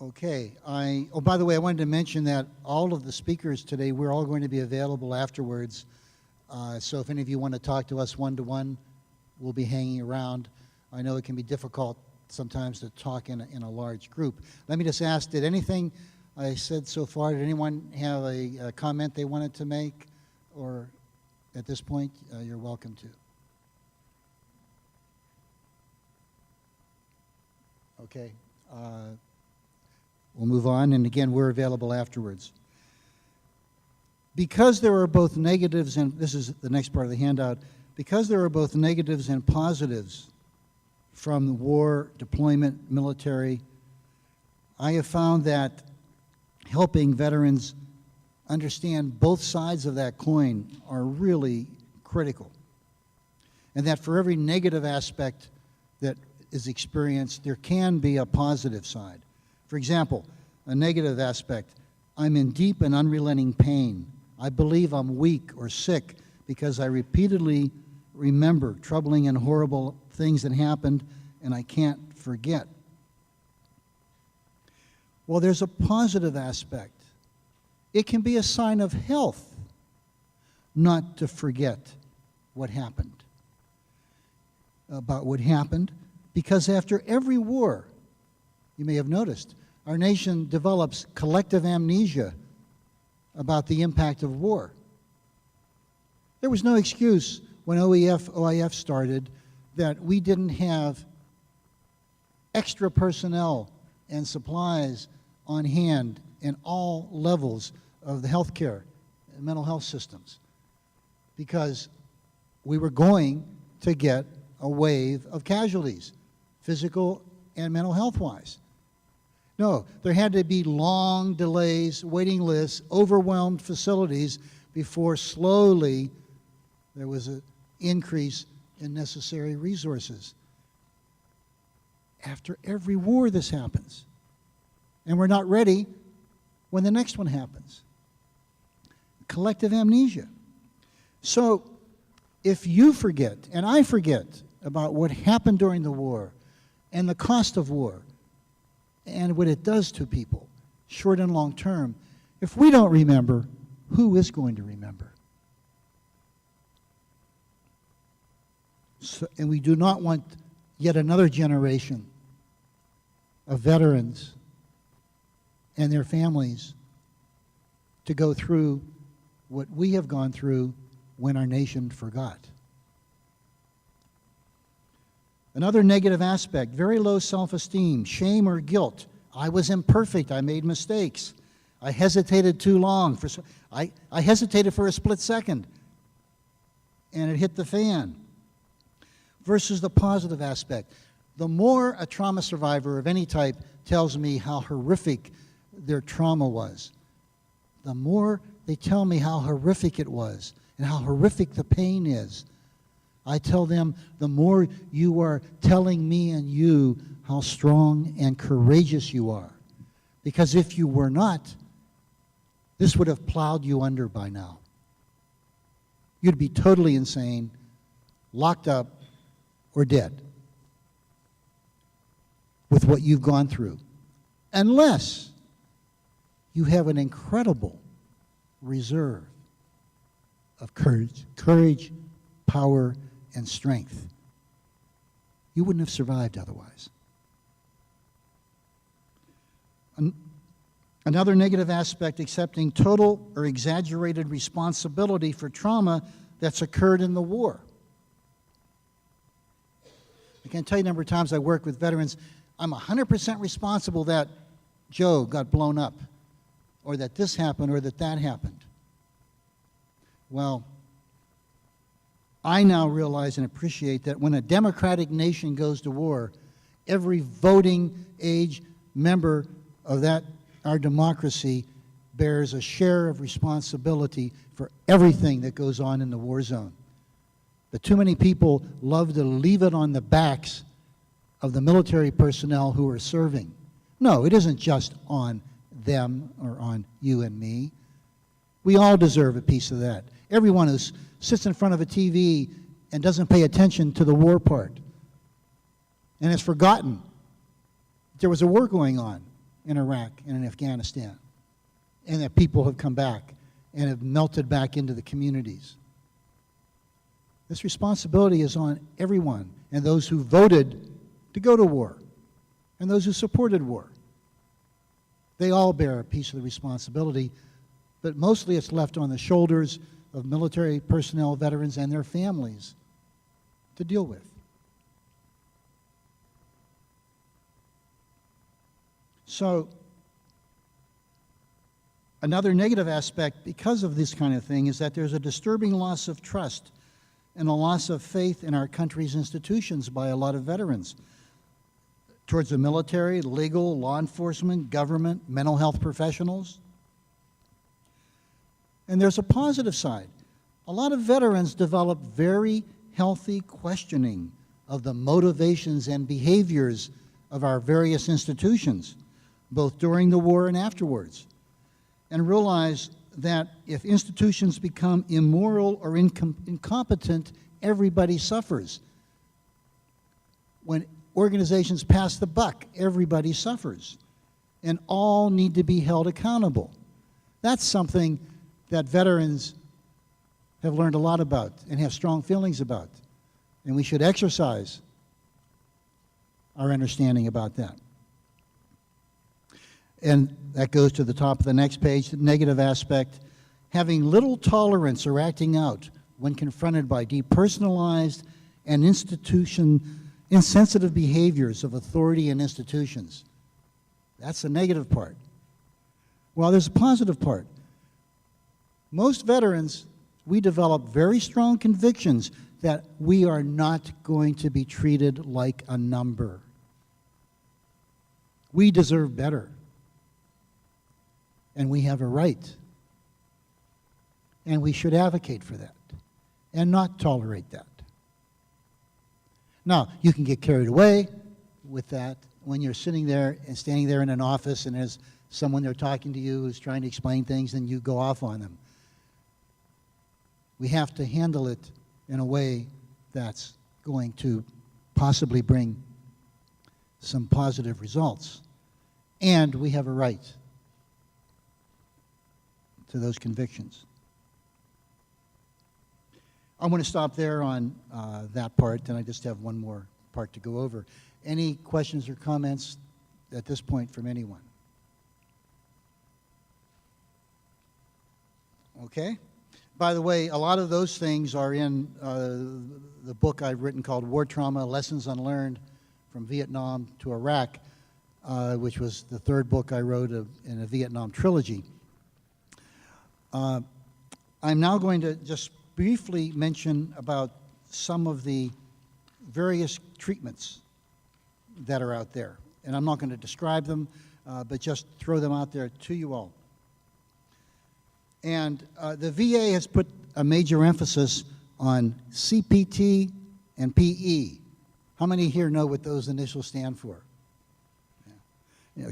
Okay, oh, by the way, I wanted to mention that all of the speakers today, we're all going to be available afterwards. So if any of you want to talk to us one-to-one, we'll be hanging around. I know it can be difficult sometimes to talk in a large group. Let me just ask, did anything I said so far, did anyone have a comment they wanted to make? Or at this point, you're welcome to. Okay. We'll move on, and again, we're available afterwards. Because there are both negatives, and this is the next part of the handout, because there are both negatives and positives from the war, deployment, military, I have found that helping veterans understand both sides of that coin are really critical. And that for every negative aspect that is experienced, there can be a positive side. For example, a negative aspect, I'm in deep and unrelenting pain. I believe I'm weak or sick because I repeatedly remember troubling and horrible things that happened, and I can't forget. Well, there's a positive aspect. It can be a sign of health not to forget what happened, about what happened, because after every war, you may have noticed, our nation develops collective amnesia about the impact of war. There was no excuse when OIF started that we didn't have extra personnel and supplies on hand in all levels of the healthcare and mental health systems, because we were going to get a wave of casualties, physical and mental health-wise. No, there had to be long delays, waiting lists, overwhelmed facilities before slowly there was an increase in necessary resources. After every war, this happens. And we're not ready when the next one happens. Collective amnesia. So if you forget, and I forget, about what happened during the war and the cost of war and what it does to people, short and long term, if we don't remember, who is going to remember? So, and we do not want yet another generation of veterans and their families to go through what we have gone through when our nation forgot. Another negative aspect, very low self-esteem, shame or guilt. I was imperfect, I made mistakes. I hesitated too long. I hesitated for a split second, and it hit the fan. Versus the positive aspect. The more a trauma survivor of any type tells me how horrific their trauma was, the more they tell me how horrific it was and how horrific the pain is, I tell them, the more you are telling me and you how strong and courageous you are. Because if you were not, this would have plowed you under by now. You'd be totally insane, locked up, or dead with what you've gone through. Unless you have an incredible reserve of courage, power, and strength. You wouldn't have survived otherwise. Another negative aspect, accepting total or exaggerated responsibility for trauma that's occurred in the war. I can't tell you the number of times I work with veterans. I'm 100% responsible that Joe got blown up, or that this happened, or that happened. Well, I now realize and appreciate that when a democratic nation goes to war, every voting age member of our democracy bears a share of responsibility for everything that goes on in the war zone. But too many people love to leave it on the backs of the military personnel who are serving. No, it isn't just on them or on you and me. We all deserve a piece of that. Everyone who sits in front of a TV and doesn't pay attention to the war part and has forgotten there was a war going on in Iraq and in Afghanistan, and that people have come back and have melted back into the communities. This responsibility is on everyone, and those who voted to go to war and those who supported war. They all bear a piece of the responsibility, but mostly it's left on the shoulders of military personnel, veterans, and their families to deal with. So, another negative aspect because of this kind of thing is that there's a disturbing loss of trust and a loss of faith in our country's institutions by a lot of veterans towards the military, legal, law enforcement, government, mental health professionals. And there's a positive side. A lot of veterans develop very healthy questioning of the motivations and behaviors of our various institutions, both during the war and afterwards, and realize that if institutions become immoral or incompetent, everybody suffers. When organizations pass the buck, everybody suffers, and all need to be held accountable. That's something that veterans have learned a lot about and have strong feelings about, and we should exercise our understanding about that. And that goes to the top of the next page, the negative aspect, having little tolerance or acting out when confronted by depersonalized and insensitive behaviors of authority and institutions. That's the negative part. Well, there's a positive part. Most veterans, we develop very strong convictions that we are not going to be treated like a number. We deserve better. And we have a right. And we should advocate for that and not tolerate that. Now, you can get carried away with that when you're sitting there and standing there in an office and there's someone there talking to you who's trying to explain things and you go off on them. We have to handle it in a way that's going to possibly bring some positive results. And we have a right to those convictions. I'm going to stop there on that part, and I just have one more part to go over. Any questions or comments at this point from anyone? Okay. By the way, a lot of those things are in the book I've written called War Trauma, Lessons Unlearned from Vietnam to Iraq, which was the third book I wrote in a Vietnam trilogy. I'm now going to just briefly mention about some of the various treatments that are out there. And I'm not going to describe them, but just throw them out there to you all. And the VA has put a major emphasis on CPT and PE. How many here know what those initials stand for?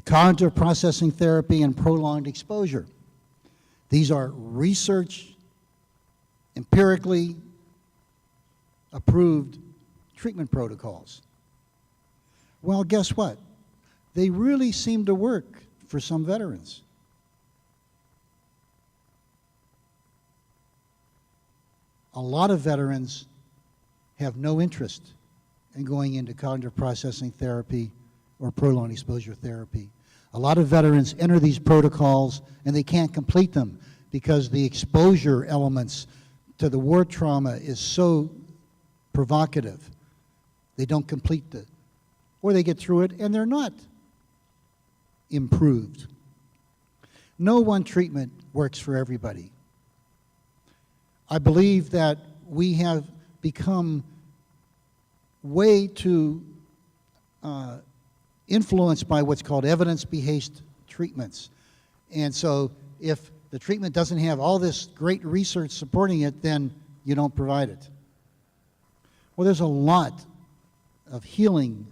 Cognitive processing therapy and prolonged exposure. These are research, empirically approved treatment protocols. Well, guess what? They really seem to work for some veterans. A lot of veterans have no interest in going into cognitive processing therapy or prolonged exposure therapy. A lot of veterans enter these protocols and they can't complete them because the exposure elements to the war trauma is so provocative. They don't complete it, or they get through it and they're not improved. No one treatment works for everybody. I believe that we have become way too influenced by what's called evidence-based treatments. And so if the treatment doesn't have all this great research supporting it, then you don't provide it. Well, there's a lot of healing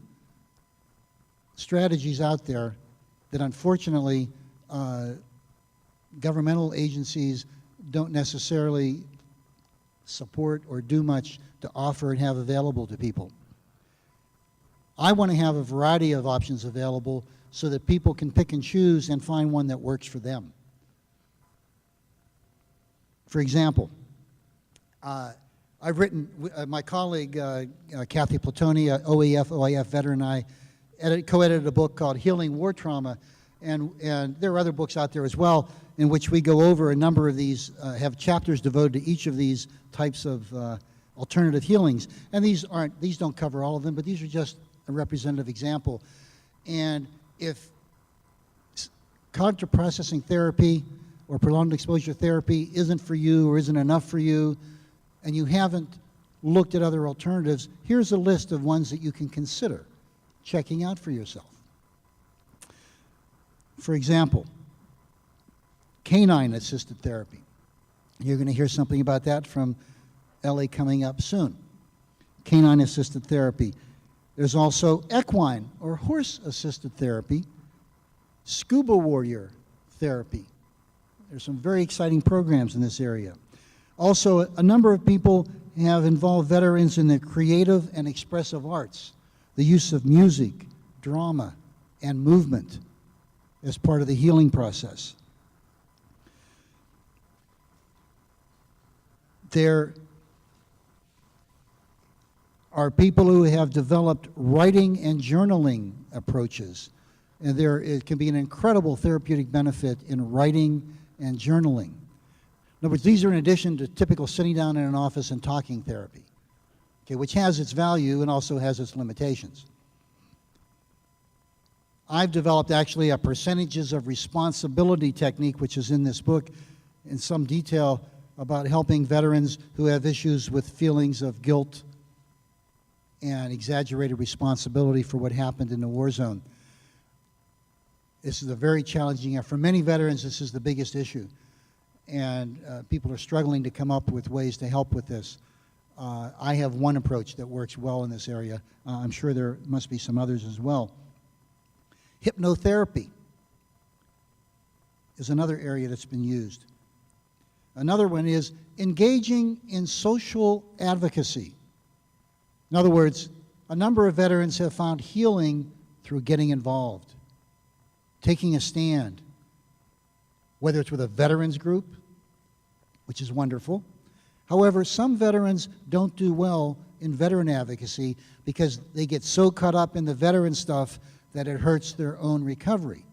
strategies out there that unfortunately governmental agencies don't necessarily support or do much to offer and have available to people. I want to have a variety of options available so that people can pick and choose and find one that works for them. For example, I've written, my colleague Kathy Platoni, OAF veteran, and I co-edited a book called Healing War Trauma, and there are other books out there as well in which we go over a number of these, have chapters devoted to each of these types of alternative healings. And these don't cover all of them, but these are just a representative example. And if cognitive processing therapy or prolonged exposure therapy isn't for you or isn't enough for you, and you haven't looked at other alternatives, here's a list of ones that you can consider checking out for yourself. For example, canine assisted therapy. You're going to hear something about that from Ellie coming up soon. Canine assisted therapy. There's also equine or horse assisted therapy, scuba warrior therapy. There's some very exciting programs in this area. Also, a number of people have involved veterans in the creative and expressive arts, the use of music, drama, and movement as part of the healing process. There are people who have developed writing and journaling approaches, and it can be an incredible therapeutic benefit in writing and journaling. In other words, these are in addition to typical sitting down in an office and talking therapy, okay, which has its value and also has its limitations. I've developed actually a percentages of responsibility technique, which is in this book in some detail about helping veterans who have issues with feelings of guilt and exaggerated responsibility for what happened in the war zone. This is a very challenging, for many veterans, this is the biggest issue. And people are struggling to come up with ways to help with this. I have one approach that works well in this area. I'm sure there must be some others as well. Hypnotherapy is another area that's been used. Another one is engaging in social advocacy. In other words, a number of veterans have found healing through getting involved, taking a stand, whether it's with a veterans group, which is wonderful. However, some veterans don't do well in veteran advocacy because they get so caught up in the veteran stuff that it hurts their own recovery.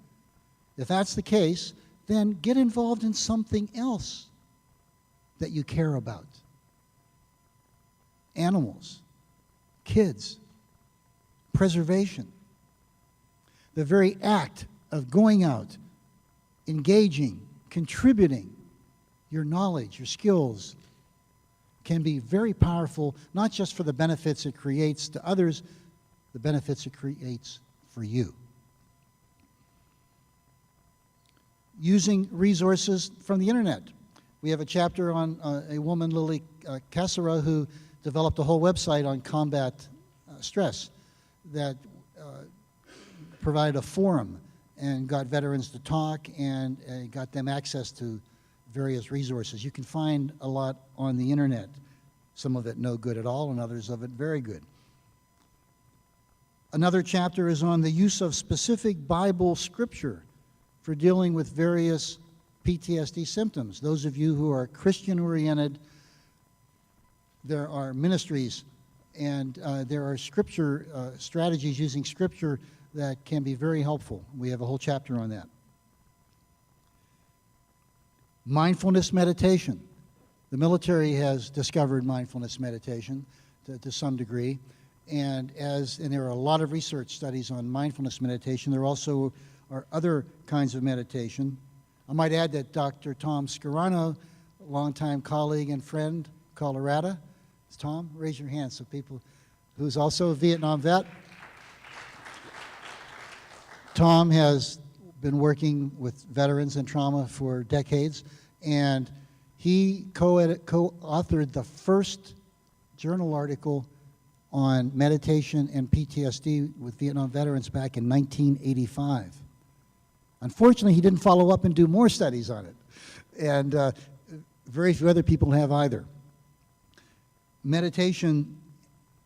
If that's the case, then get involved in something else that you care about. Animals, kids, preservation. The very act of going out, engaging, contributing your knowledge, your skills, can be very powerful, not just for the benefits it creates to others, the benefits it creates for you. Using resources from the internet. We have a chapter on a woman, Lily Cassera, who developed a whole website on combat stress that provided a forum and got veterans to talk and got them access to various resources. You can find a lot on the internet, some of it no good at all and others of it very good. Another chapter is on the use of specific Bible scripture for dealing with various PTSD symptoms. Those of you who are Christian-oriented, there are ministries and there are scripture strategies using scripture that can be very helpful. We have a whole chapter on that. Mindfulness meditation. The military has discovered mindfulness meditation to some degree, and there are a lot of research studies on mindfulness meditation. There also are other kinds of meditation. I might add that Dr. Tom Scarano, longtime colleague and friend, Colorado. Tom, raise your hand so people, who's also a Vietnam vet. Tom has been working with veterans and trauma for decades, and he co-authored the first journal article on meditation and PTSD with Vietnam veterans back in 1985. Unfortunately, he didn't follow up and do more studies on it, and very few other people have either. Meditation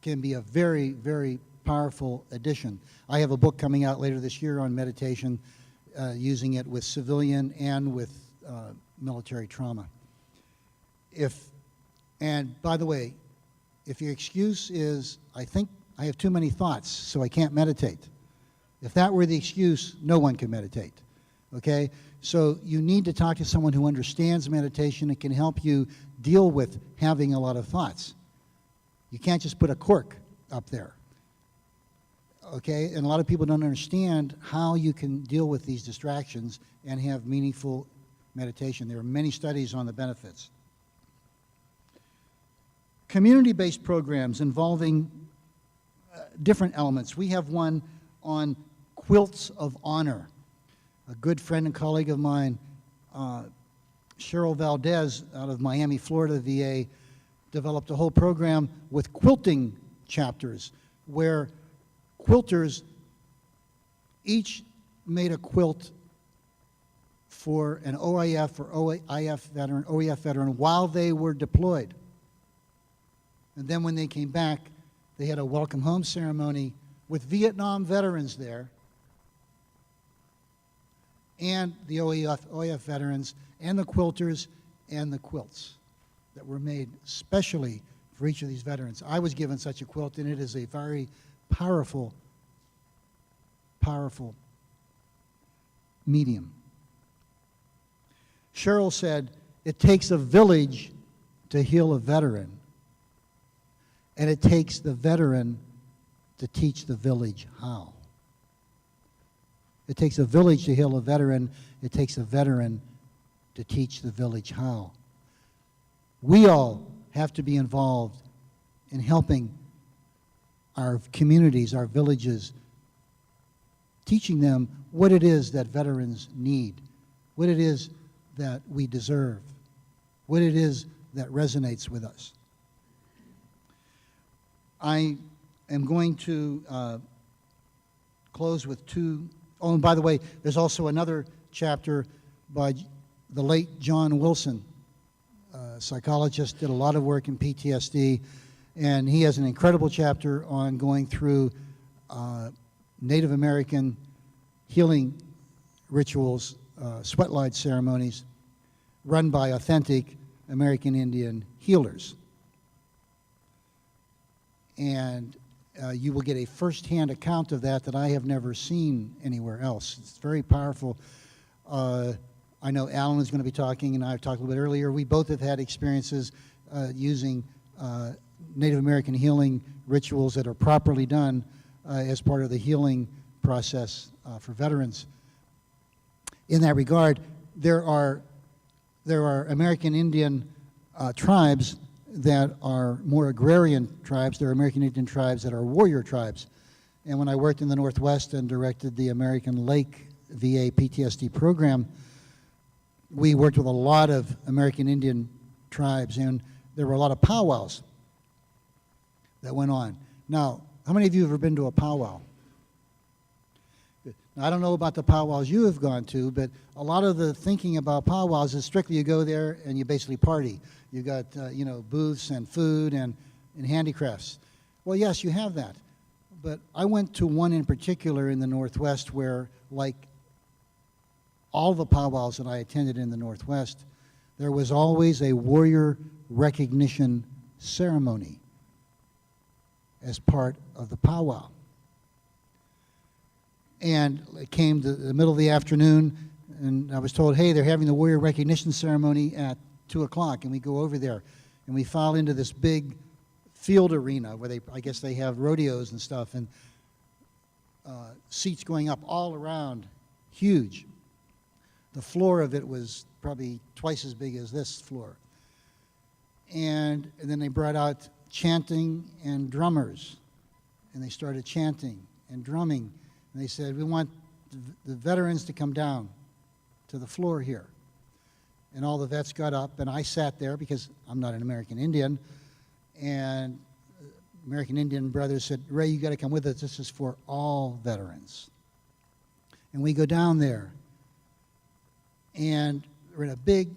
can be a very, very powerful addition. I have a book coming out later this year on meditation, using it with civilian and with military trauma. And by the way, if your excuse is, I think I have too many thoughts, so I can't meditate. If that were the excuse, no one can meditate, okay? So you need to talk to someone who understands meditation and can help you deal with having a lot of thoughts. You can't just put a cork up there, okay? And a lot of people don't understand how you can deal with these distractions and have meaningful meditation. There are many studies on the benefits. Community-based programs involving different elements. We have one on quilts of honor. A good friend and colleague of mine, Cheryl Valdez out of Miami, Florida, VA, developed a whole program with quilting chapters where quilters each made a quilt for an OIF or OEF veteran while they were deployed. And then when they came back, they had a welcome home ceremony with Vietnam veterans there and the OEF veterans and the quilters and the quilts that were made specially for each of these veterans. I was given such a quilt, and it is a very powerful, powerful medium. Cheryl said, it takes a village to heal a veteran, and it takes the veteran to teach the village how. It takes a village to heal a veteran. It takes a veteran to teach the village how. We all have to be involved in helping our communities, our villages, teaching them what it is that veterans need, what it is that we deserve, what it is that resonates with us. I am going to close with two. Oh, and by the way, there's also another chapter by the late John Wilson, psychologist, did a lot of work in PTSD, and he has an incredible chapter on going through Native American healing rituals, sweat lodge ceremonies, run by authentic American Indian healers. And you will get a first-hand account of that I have never seen anywhere else. It's very powerful. I know Alan is going to be talking, and I've talked a little bit earlier. We both have had experiences using Native American healing rituals that are properly done as part of the healing process for veterans. In that regard, there are American Indian tribes that are more agrarian tribes. There are American Indian tribes that are warrior tribes. And when I worked in the Northwest and directed the American Lake VA PTSD program, we worked with a lot of American Indian tribes, and there were a lot of powwows that went on. Now, how many of you have ever been to a powwow? Now, I don't know about the powwows you have gone to, but a lot of the thinking about powwows is strictly you go there and you basically party. You got, you know, booths and food and handicrafts. Well, yes, you have that. But I went to one in particular in the Northwest where, like all the powwows that I attended in the Northwest, there was always a warrior recognition ceremony as part of the powwow. And it came to the middle of the afternoon, and I was told, hey, they're having the warrior recognition ceremony at 2 o'clock, and we go over there, and we file into this big field arena where I guess they have rodeos and stuff, and seats going up all around, huge. The floor of it was probably twice as big as this floor. And then they brought out chanting and drummers, and they started chanting and drumming. And they said, we want the veterans to come down to the floor here. And all the vets got up, and I sat there because I'm not an American Indian. And American Indian brothers said, Ray, you got to come with us. This is for all veterans. And we go down there, and we're in a big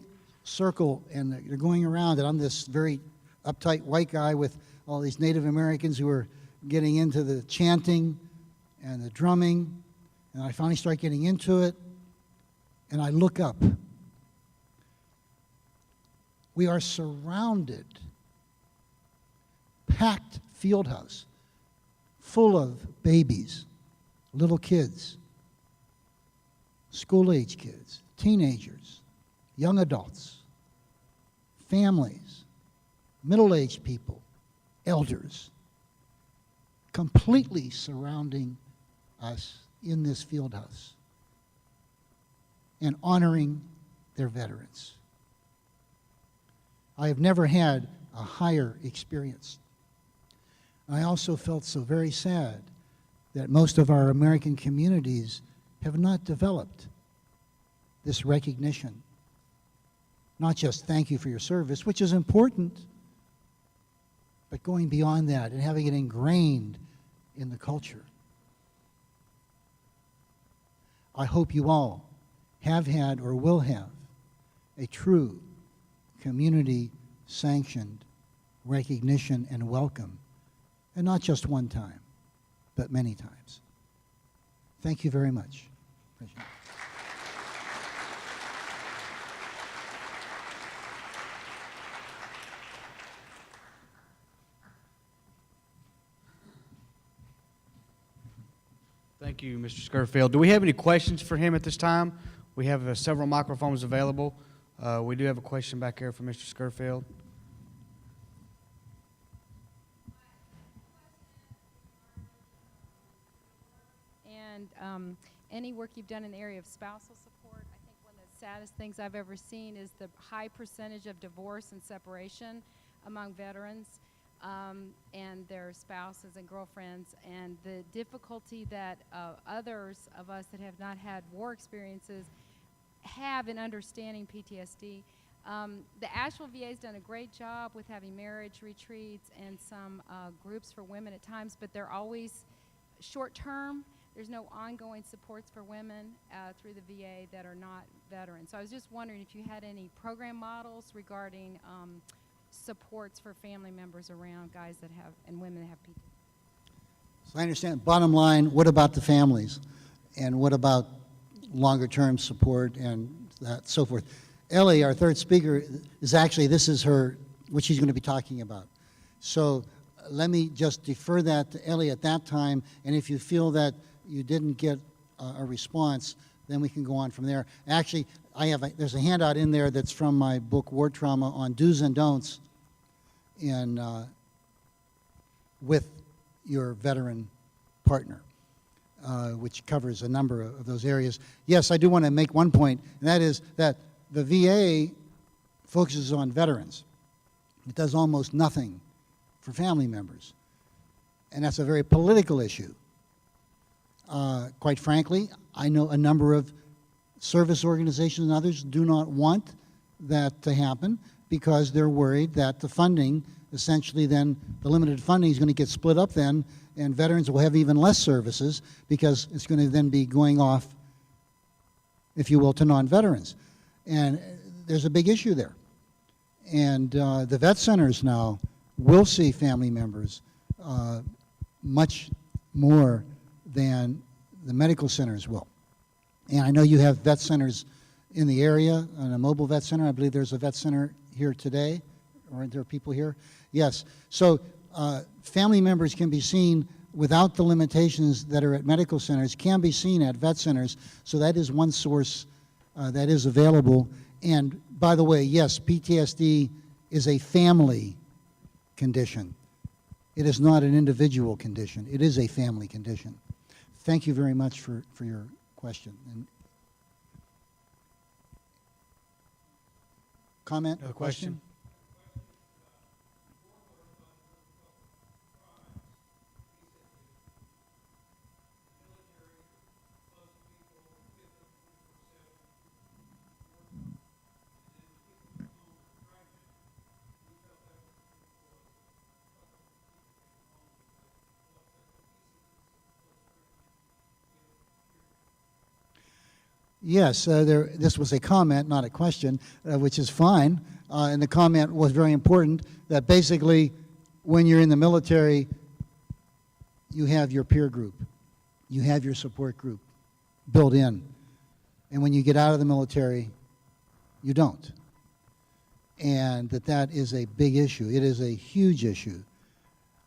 circle, and they're going around, and I'm this very uptight white guy with all these Native Americans who are getting into the chanting and the drumming, and I finally start getting into it, and I look up. We are surrounded, packed field house, full of babies, little kids, school-age kids, teenagers, young adults, families, middle-aged people, elders, completely surrounding us in this field house and honoring their veterans. I have never had a higher experience. I also felt so very sad that most of our American communities have not developed this recognition. Not just thank you for your service, which is important, but going beyond that and having it ingrained in the culture. I hope you all have had or will have a true community-sanctioned recognition and welcome, and not just one time, but many times. Thank you very much. Appreciate it. Thank you, Mr. Scurfield. Do we have any questions for him at this time? We have several microphones available. We do have a question back here from Mr. Scurfield. And any work you've done in the area of spousal support. I think one of the saddest things I've ever seen is the high percentage of divorce and separation among veterans and their spouses and girlfriends, and the difficulty that others of us that have not had war experiences have in understanding PTSD. The Asheville VA has done a great job with having marriage retreats and some groups for women at times, but they're always short-term. There's no ongoing supports for women through the VA that are not veterans. So I was just wondering if you had any program models regarding supports for family members around guys that have, and women that have PTSD. So I understand. Bottom line, what about the families? And what about longer-term support and that, so forth? Ellie, our third speaker, is actually, this is her, what she's going to be talking about. So let me just defer that to Ellie at that time, and if you feel that you didn't get a response, then we can go on from there. Actually, there's a handout in there that's from my book, War Trauma, on do's and don'ts with your veteran partner, which covers a number of those areas. Yes, I do want to make one point, and that is that the VA focuses on veterans. It does almost nothing for family members. And that's a very political issue. Quite frankly, I know a number of service organizations and others do not want that to happen because they're worried that the funding, essentially then the limited funding is going to get split up then, and veterans will have even less services because it's going to then be going off, if you will, to non-veterans. And there's a big issue there. And the vet centers now will see family members much more than the medical centers will. And I know you have vet centers in the area, and a mobile vet center. I believe there's a vet center here today. Aren't there people here? Yes. So family members can be seen without the limitations that are at medical centers, can be seen at vet centers. So that is one source that is available. And by the way, yes, PTSD is a family condition. It is not an individual condition. It is a family condition. Thank you very much for your question. And comment? No question. Yes, this was a comment, not a question, which is fine. And the comment was very important, that basically when you're in the military, you have your peer group. You have your support group built in. And when you get out of the military, you don't. And that is a big issue. It is a huge issue.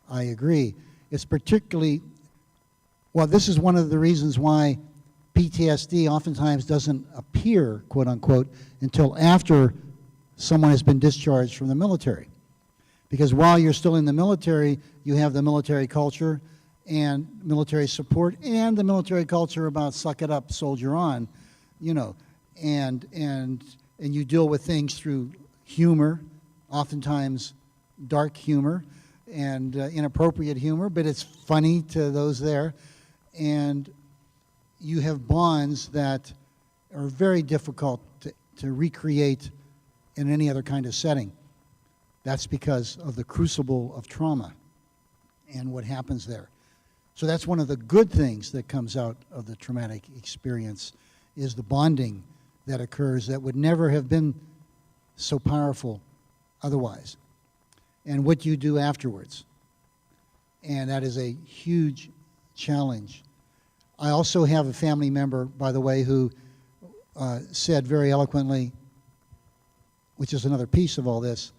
I agree. It's particularly, well, this is one of the reasons why PTSD oftentimes doesn't appear, quote unquote, until after someone has been discharged from the military. Because while you're still in the military, you have the military culture and military support and the military culture about suck it up, soldier on, you know, and you deal with things through humor, oftentimes dark humor and inappropriate humor, but it's funny to those there. And you have bonds that are very difficult to recreate in any other kind of setting. That's because of the crucible of trauma and what happens there. So that's one of the good things that comes out of the traumatic experience, is the bonding that occurs that would never have been so powerful otherwise. And what you do afterwards. And that is a huge challenge. I also have a family member, by the way, who said very eloquently, which is another piece of all this,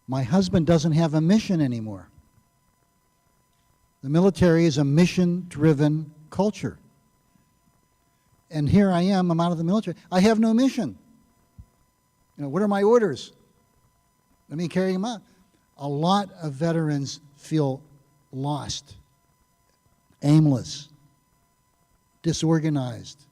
my husband doesn't have a mission anymore. The military is a mission-driven culture. And here I am, I'm out of the military. I have no mission. You know, what are my orders? Let me carry them out. A lot of veterans feel lost, aimless, disorganized,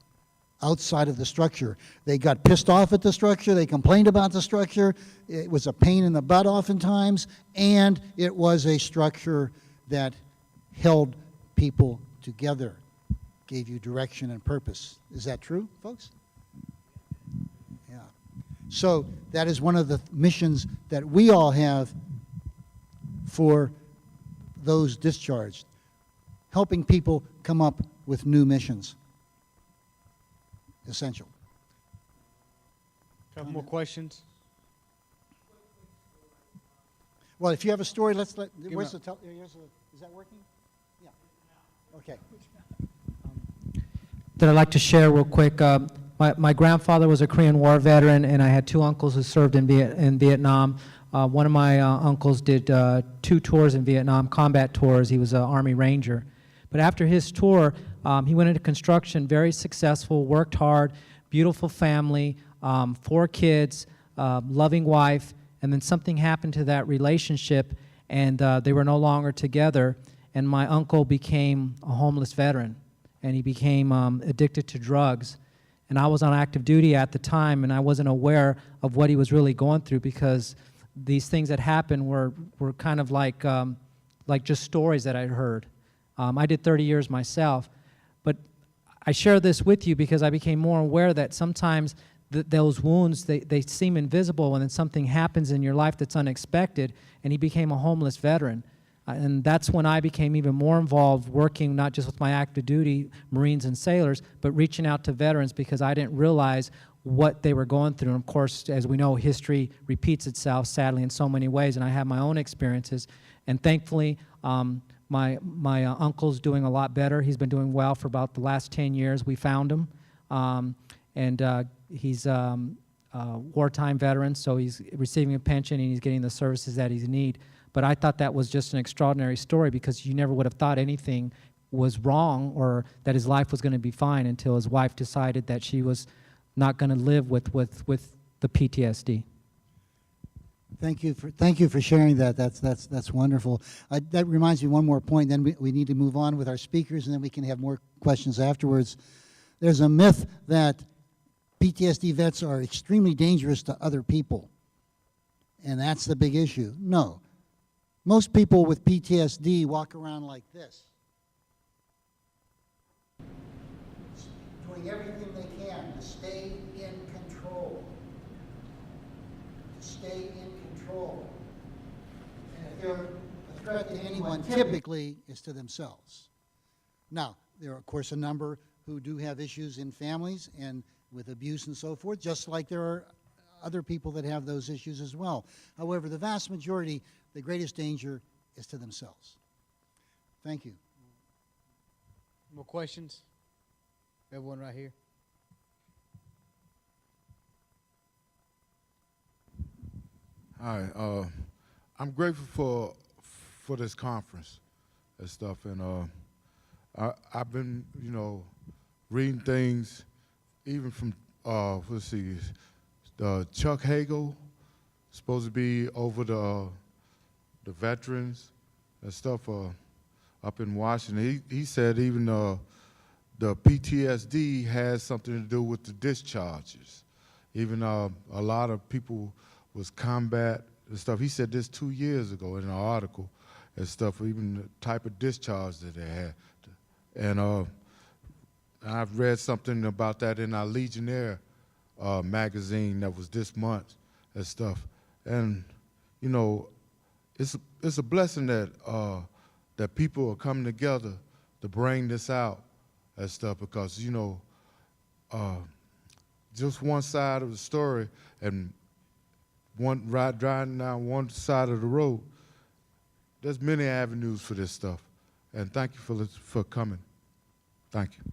outside of the structure. They got pissed off at the structure, they complained about the structure, it was a pain in the butt oftentimes, and it was a structure that held people together, gave you direction and purpose. Is that true, folks? Yeah. So that is one of the missions that we all have for those discharged, helping people come up with new missions. Essential. Couple more questions. Well, if you have a story, where's me the, is that working? Yeah. Okay. That I'd like to share real quick. My grandfather was a Korean War veteran, and I had two uncles who served in Vietnam. One of my uncles did 2 tours in Vietnam, combat tours. He was an Army Ranger. But after his tour, he went into construction, very successful, worked hard, beautiful family, 4 kids, loving wife, and then something happened to that relationship, and they were no longer together, and my uncle became a homeless veteran, and he became addicted to drugs. And I was on active duty at the time, and I wasn't aware of what he was really going through, because these things that happened were kind of like just stories that I'd heard. I did 30 years myself. But I share this with you because I became more aware that sometimes those wounds, they seem invisible, and then something happens in your life that's unexpected, and he became a homeless veteran. And that's when I became even more involved, working not just with my active duty Marines and sailors, but reaching out to veterans, because I didn't realize what they were going through. And of course, as we know, history repeats itself, sadly, in so many ways, and I have my own experiences. And thankfully, my uncle's doing a lot better. He's been doing well for about the last 10 years. We found him, and he's a wartime veteran, so he's receiving a pension and he's getting the services that he needs. But I thought that was just an extraordinary story, because you never would have thought anything was wrong or that his life was going to be fine until his wife decided that she was not going to live with the PTSD. Thank you for sharing that. That's wonderful. That reminds me of one more point. Then we need to move on with our speakers, and then we can have more questions afterwards. There's a myth that PTSD vets are extremely dangerous to other people, and that's the big issue. No. Most people with PTSD walk around like this, doing everything they can to stay in control. To stay in control. And if they're a threat to anyone, typically it's to themselves. Now, there are, of course, a number who do have issues in families and with abuse and so forth, just like there are other people that have those issues as well. However, the vast majority, the greatest danger is to themselves. Thank you. More questions? We have one right here. Hi, I'm grateful for this conference and stuff, and I've been, reading things, even from let's see, Chuck Hagel, supposed to be over the veterans and stuff up in Washington. He said even the PTSD has something to do with the discharges. Even a lot of people was combat and stuff. He said this 2 years ago in an article and stuff, even the type of discharge that they had. And I've read something about that in our Legionnaire magazine that was this month and stuff. And, it's a blessing that that people are coming together to bring this out and stuff, because, just one side of the story and driving down one side of the road, there's many avenues for this stuff. And thank you for coming. Thank you.